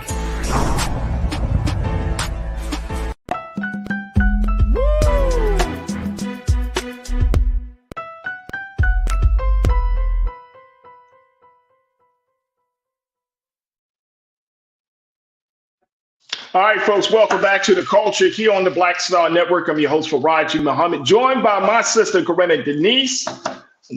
All right, folks, welcome back to The Culture here on the Black Star Network. I'm your host, Faraji Muhammad, joined by my sister, Corinna Denise,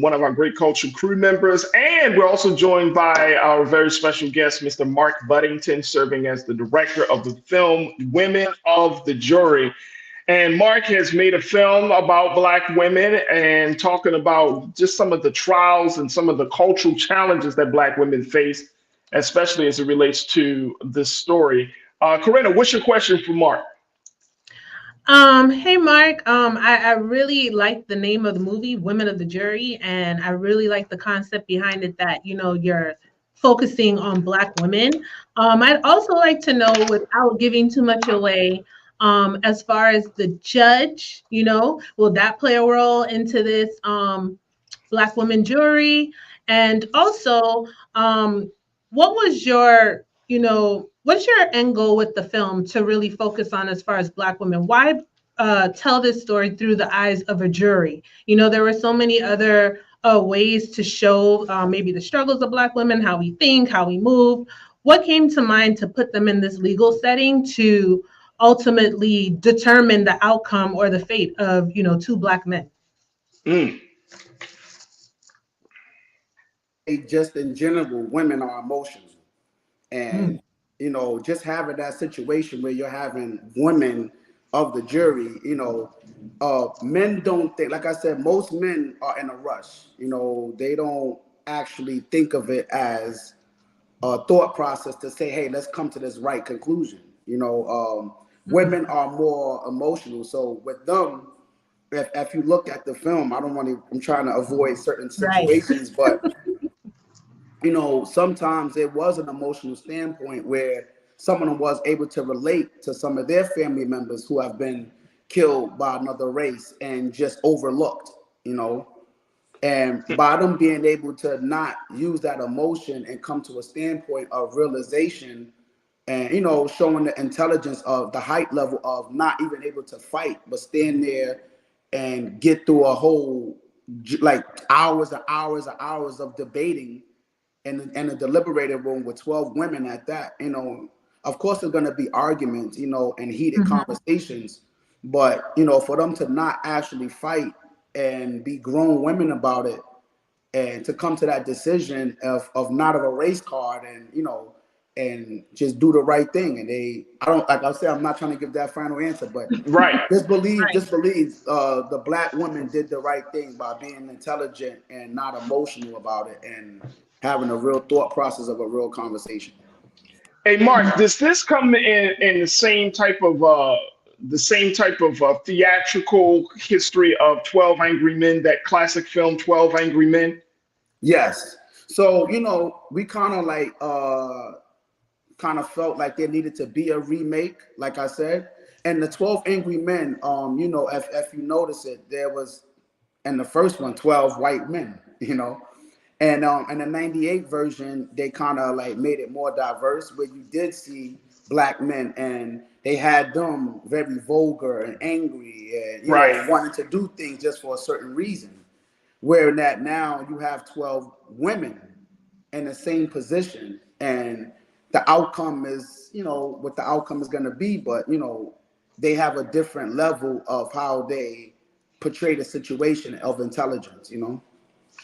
one of our great culture crew members. And we're also joined by our very special guest, Mr. Mark Buddington, serving as the director of the film Women of the Jury. And Mark has made a film about Black women and talking about just some of the trials and some of the cultural challenges that Black women face, especially as it relates to this story. Corinna, what's your question for Mark? Hey, Mark. I really like the name of the movie, Women of the Jury, and I really like the concept behind it that, you know, you're focusing on Black women. I'd also like to know, without giving too much away, as far as the judge, you know, will that play a role into this Black women jury? And also, what was your, you know, what's your end goal with the film to really focus on as far as Black women? Why tell this story through the eyes of a jury? You know, there were so many other ways to show maybe the struggles of Black women, how we think, how we move. What came to mind to put them in this legal setting to ultimately determine the outcome or the fate of, you know, two Black men? Just in general, women are emotional. And, you know, just having that situation where you're having women of the jury, you know, men don't think, like I said, most men are in a rush. You know, they don't actually think of it as a thought process to say, hey, let's come to this right conclusion. You know, women are more emotional. So with them, if you look at the film, I'm trying to avoid certain situations, but you know, sometimes it was an emotional standpoint where someone was able to relate to some of their family members who have been killed by another race and just overlooked, you know, and by them being able to not use that emotion and come to a standpoint of realization and, you know, showing the intelligence of the height level of not even able to fight, but stand there and get through a whole, like hours and hours and hours of debating in a deliberative room with 12 women at that. You know, of course there's going to be arguments, you know, and heated conversations, but, you know, for them to not actually fight and be grown women about it and to come to that decision of not of a race card and, you know, and just do the right thing. And I don't, like I said, I'm not trying to give that final answer, but just believe the Black woman did the right thing by being intelligent and not emotional about it and having a real thought process of a real conversation. Hey, Mark, does this come in the same type of theatrical history of 12 Angry Men, that classic film 12 Angry Men? Yes. So, you know, we kind of felt like there needed to be a remake, like I said. And the 12 Angry Men, you know, if you notice it, there was in the first one 12 white men, you know. And in the 98 version, they kind of like made it more diverse, where you did see Black men and they had them very vulgar and angry and you know, wanting to do things just for a certain reason. Where that now you have 12 women in the same position, and the outcome is, you know, what the outcome is going to be, but you know, they have a different level of how they portray the situation of intelligence, you know.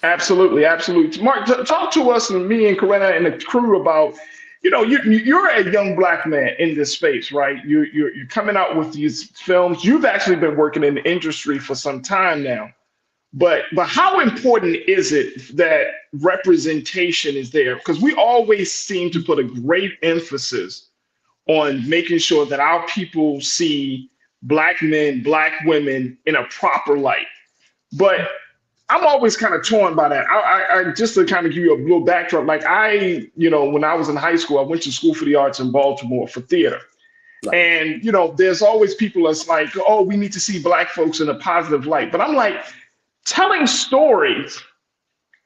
Absolutely, absolutely. Mark, talk to us, and me and Corinna and the crew, about, you know, you're a young Black man in this space, right? You're coming out with these films. You've actually been working in the industry for some time now, but how important is it that representation is there? Because we always seem to put a great emphasis on making sure that our people see black men, black women in a proper light. But I'm always kind of torn by that. I just to kind of give you a little backdrop, like when I was in high school, I went to School for the Arts in Baltimore for theater. Right. And, there's always people that's like, oh, we need to see black folks in a positive light. But I'm like, telling stories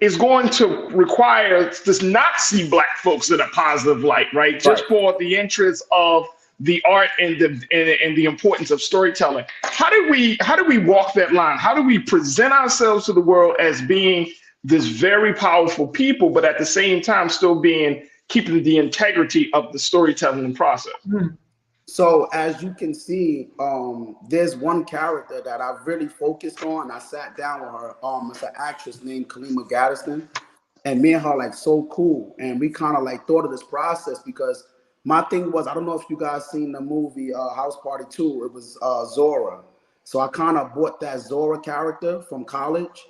is going to require us to not see black folks in a positive light, right? Just for the interest of the art and the importance of storytelling. How do we walk that line? How do we present ourselves to the world as being this very powerful people, but at the same time still keeping the integrity of the storytelling process? So as you can see, there's one character that I really focused on. I sat down with her. It's an actress named Kalima Gaddiston, and me and her like so cool. And we kind of like thought of this process because my thing was, I don't know if you guys seen the movie House Party 2. It was Zora. So I kind of bought that Zora character from college,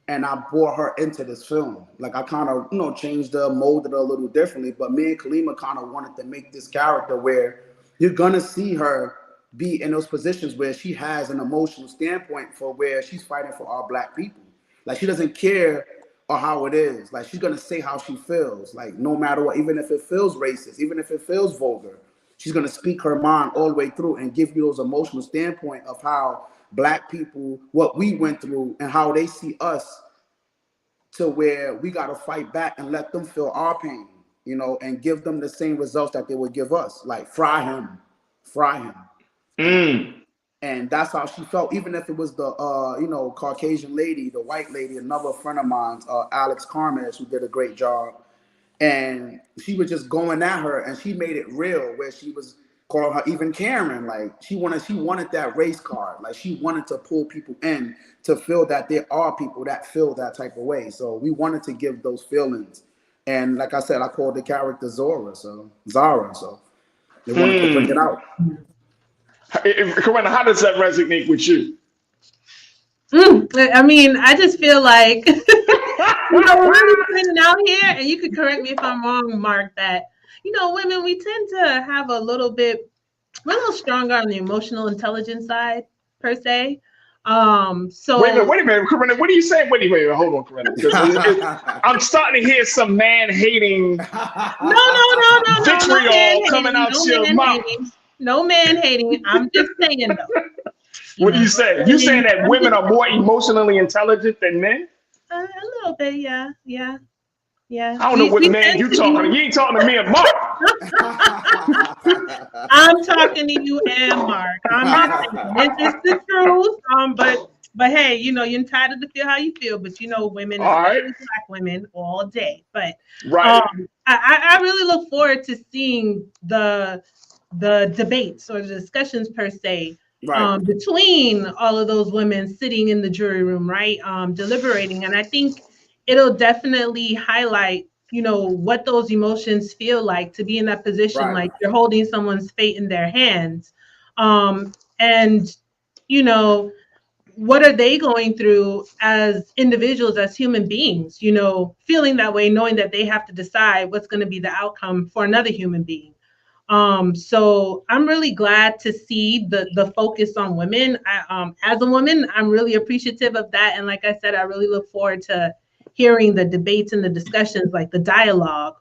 and I brought her into this film. Like I kind of changed her, molded her a little differently. But me and Kalima kind of wanted to make this character where you're gonna see her be in those positions where she has an emotional standpoint for where she's fighting for our black people. Like she doesn't care or how it is. Like she's gonna say how she feels. Like no matter what, even if it feels racist, even if it feels vulgar, she's gonna speak her mind all the way through and give you those emotional standpoint of how black people, what we went through and how they see us, to where we gotta fight back and let them feel our pain. And give them the same results that they would give us, like fry him. And that's how she felt, even if it was the, Caucasian lady, the white lady, another friend of mine, Alex Carmes, who did a great job. And she was just going at her and she made it real, where she was calling her even Karen. Like she wanted that race card. Like she wanted to pull people in to feel that there are people that feel that type of way. So we wanted to give those feelings. And like I said, I called the character Zara. So they wanted to bring it out. Corinna, how does that resonate with you? I mean, I just feel like, we're really putting out here, and you could correct me if I'm wrong, Mark, that, women, we tend to have we're a little stronger on the emotional intelligence side, per se. So wait a minute, Corinna, what are you saying? Wait, hold on, Corinna. I'm starting to hear some man-hating vitriol coming out your mouth. No man-hating. I'm just saying, though. What do you say? You saying that women are more emotionally intelligent than men? A little bit, yeah. I don't know what man you talking to. You ain't talking to me and Mark. I'm talking to you and Mark. It's just the truth. But hey, you're entitled to feel how you feel. But women, especially black women, all day. But I really look forward to seeing the debates or the discussions per se. Between all of those women sitting in the jury room, right, deliberating. And I think it'll definitely highlight, what those emotions feel like to be in that position, like you're holding someone's fate in their hands. And, what are they going through as individuals, as human beings, feeling that way, knowing that they have to decide what's going to be the outcome for another human being. So I'm really glad to see the focus on women. As a woman, I'm really appreciative of that. And like I said, I really look forward to hearing the debates and the discussions, like the dialogue,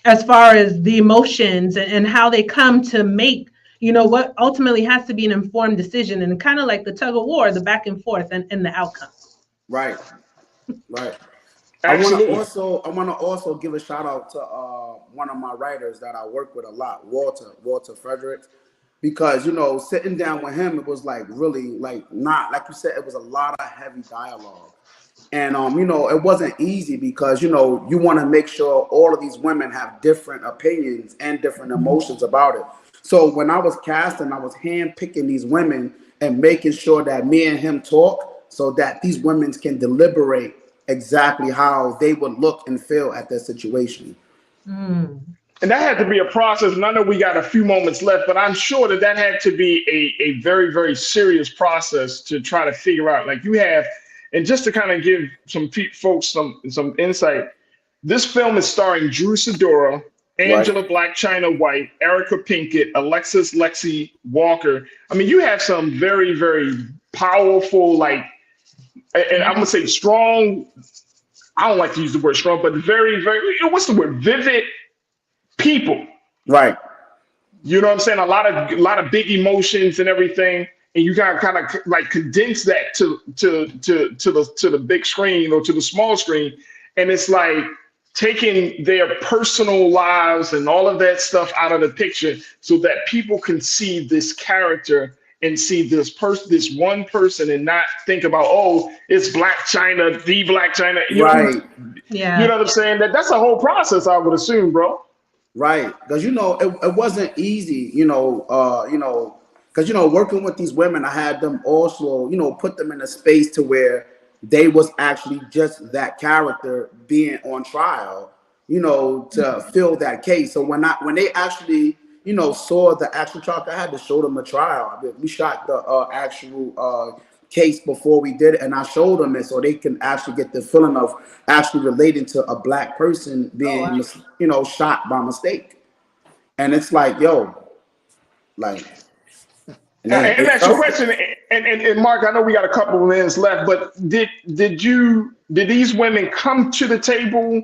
as far as the emotions and how they come to make, what ultimately has to be an informed decision, and kind of like the tug of war, the back and forth and the outcome. Right. I want to also give a shout out to one of my writers that I work with a lot, Walter Fredericks, because sitting down with him, it was like really not like you said, it was a lot of heavy dialogue, and it wasn't easy because you want to make sure all of these women have different opinions and different emotions about it. So when I was casting, I was handpicking these women and making sure that me and him talk so that these women can deliberate exactly how they would look and feel at their situation. And that had to be a process. And I know we got a few moments left, but I'm sure that had to be a very, very serious process to try to figure out. Like you have, and just to kind of give some folks some insight, this film is starring Drew Sidora, Angela Black China White, Erica Pinkett, Alexis Lexi Walker. I mean, you have some very, very powerful, like, and I'm gonna say strong. I don't like to use the word strong, but very, very, what's the word? Vivid people. Right. You know what I'm saying? A lot of big emotions and everything, and you gotta kind of like condense that to the big screen or to the small screen, and it's like taking their personal lives and all of that stuff out of the picture so that people can see this character and see this one person and not think about, oh, it's Black China, the Black China. You know, Yeah. You know what I'm saying? That's a whole process, I would assume, bro. Right, because it wasn't easy, because working with these women, I had them also, put them in a space to where they was actually just that character being on trial, to fill that case. So when they actually, saw the actual trial, I had to show them a trial. We shot the actual case before we did it, and I showed them it so they can actually get the feeling of actually relating to a Black person being, shot by mistake. And it's like, yo, like. And that's your question. And Mark, I know we got a couple of minutes left, but did these women come to the table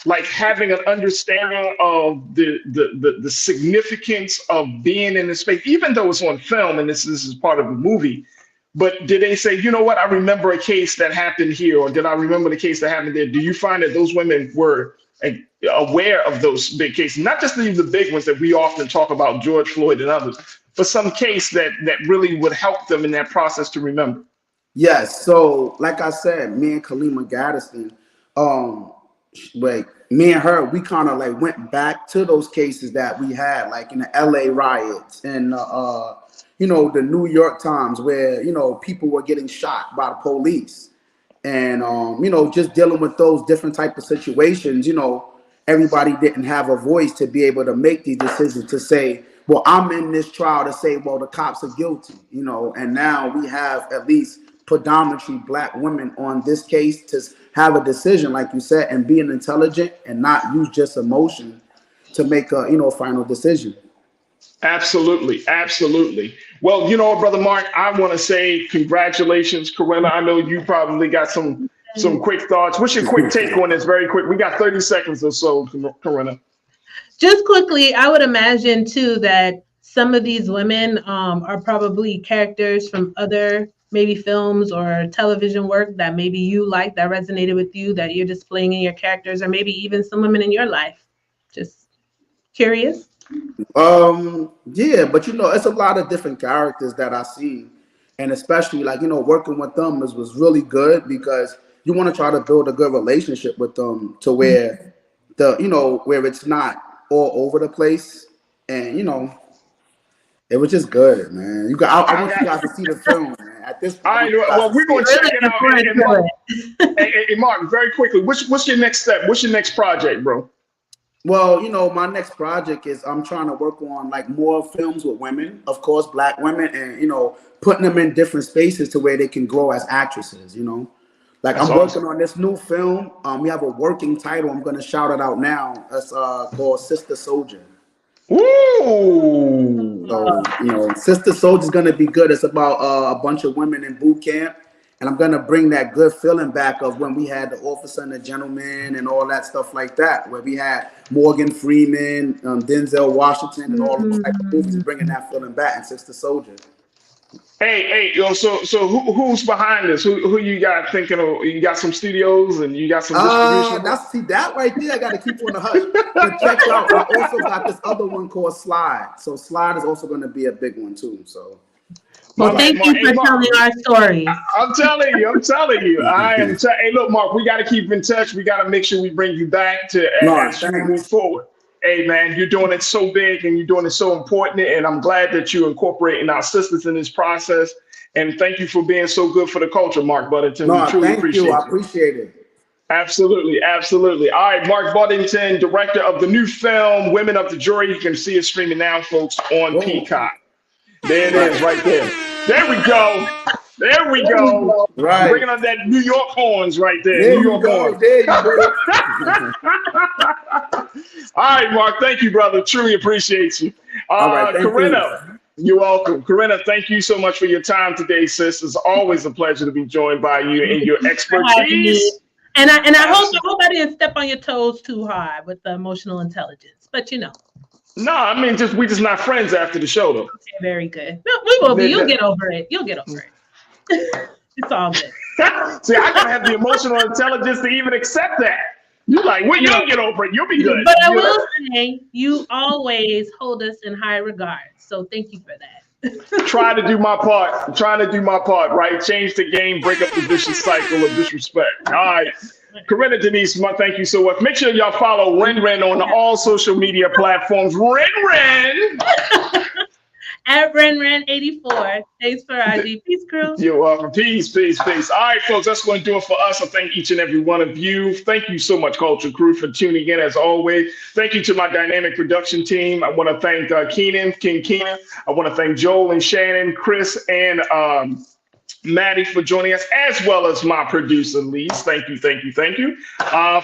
like having an understanding of the significance of being in the space, even though it's on film and this is part of the movie? But did they say, you know what, I remember a case that happened here, or did I remember the case that happened there? Do you find that those women were aware of those big cases, not just the big ones that we often talk about, George Floyd and others, but some case that really would help them in that process to remember? Yes. So, like I said, me and Kalima Gaddiston, like me and her, we kind of like went back to those cases that we had, like in the LA riots and the New York Times, where people were getting shot by the police, and just dealing with those different type of situations. Everybody didn't have a voice to be able to make these decisions to say, well, I'm in this trial to say, well, the cops are guilty, and now we have at least predominantly Black women on this case to have a decision, like you said, and being intelligent and not use just emotion to make a final decision. Absolutely. Well, Brother Mark, I want to say congratulations, Corinna. I know you probably got some quick thoughts. What's your quick take on this? Very quick. We got 30 seconds or so, Corinna. Just quickly, I would imagine too that some of these women are probably characters from other maybe films or television work that maybe you like, that resonated with you, that you're displaying in your characters, or maybe even some women in your life. Just curious. Yeah, but it's a lot of different characters that I see, and especially like working with them was really good because you want to try to build a good relationship with them to where where it's not all over the place, and it was just good, man. I want you guys to see the film, man. At this point, all right, well, we're gonna check it out. Hey, Mark, very quickly, what's your next step? What's your next project, bro? Well, my next project is I'm trying to work on like more films with women, of course, Black women, and putting them in different spaces to where they can grow as actresses. Like I'm working on this new film. We have a working title. I'm gonna shout it out now. It's called Sister Soldier. Ooh. So Sister Soldier is gonna be good. It's about a bunch of women in boot camp. And I'm gonna bring that good feeling back of when we had the Officer and the Gentleman and all that stuff like that, where we had Morgan Freeman, Denzel Washington, and all those type of movies, bringing that feeling back in Sister Soldier. Hey, so who's behind this? Who you got thinking of? You got some studios and you got some distribution? That right there. I got to keep on the hush. But check out. I also got this other one called Slide. So Slide is also going to be a big one too. So. Well, thank you for telling our stories. I'm telling you. Hey, look, Mark, we got to keep in touch. We got to make sure we bring you back to as we move forward. Hey, man, you're doing it so big and you're doing it so important. And I'm glad that you're incorporating our sisters in this process. And thank you for being so good for the culture, Mark Buddington. No, thank you. I appreciate it. Absolutely. All right, Mark Buddington, director of the new film, Women of the Jury. You can see it streaming now, folks, on Peacock. There it is right there. There we go. There we go. Right. Bringing on that New York horns right there. There New you York go. horns. There you go. All right, Mark. Thank you, brother. Truly appreciate you. All right, thank Corinna, you're welcome. Corinna, thank you so much for your time today, sis. It's always a pleasure to be joined by you and your expertise. And I hope I didn't step on your toes too hard with the emotional intelligence, but you know. No, I mean, we just not friends after the show, though. Okay, very good. No, we will be. You'll get over it. You'll get over it. It's all good. See, I gotta have the emotional intelligence to even accept that. You're like, well, you'll get over it. You'll be good. But I will say, you always hold us in high regard. So thank you for that. Try to do my part. I'm trying to do my part, right? Change the game, break up the vicious cycle of disrespect. All right. Corinna Denise, thank you so much. Make sure y'all follow Ren on all social media platforms. Ren. At Ren84. Thanks for IG. Peace, crew. You're welcome. Peace. All right, folks, that's going to do it for us. I thank each and every one of you. Thank you so much, Culture Crew, for tuning in as always. Thank you to my dynamic production team. I want to thank King Keenan. I want to thank Joel and Shannon, Chris, and Maddie for joining us, as well as my producer, Lise. Thank you.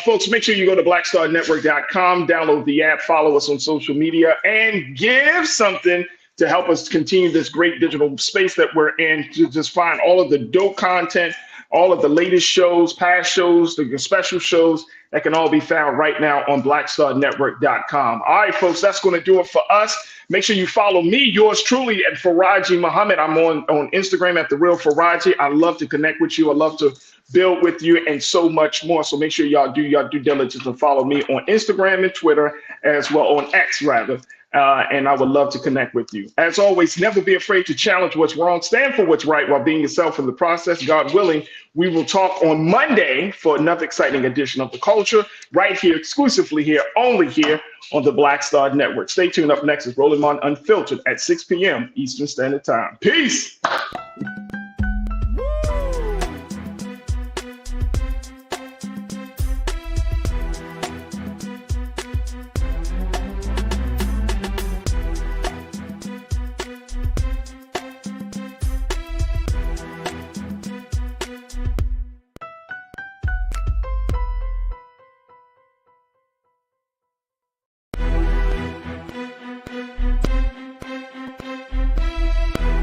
Folks, make sure you go to blackstarnetwork.com, download the app, follow us on social media, and give something to help us continue this great digital space that we're in, to just find all of the dope content, all of the latest shows, past shows, the special shows that can all be found right now on blackstarnetwork.com. All right, folks, that's going to do it for us. Make sure you follow me, yours truly, at Faraji Muhammad. I'm on Instagram at The Real Faraji. I love to connect with you. I love to build with you and so much more. So make sure y'all do your due diligence and follow me on Instagram and Twitter, as well on X, rather. And I would love to connect with you. As always, never be afraid to challenge what's wrong, stand for what's right while being yourself in the process. God willing, we will talk on Monday for another exciting edition of The Culture, right here, exclusively here, only here on the Black Star Network. Stay tuned. Up next is Rolling On Unfiltered at 6 p.m. Eastern Standard Time. Peace.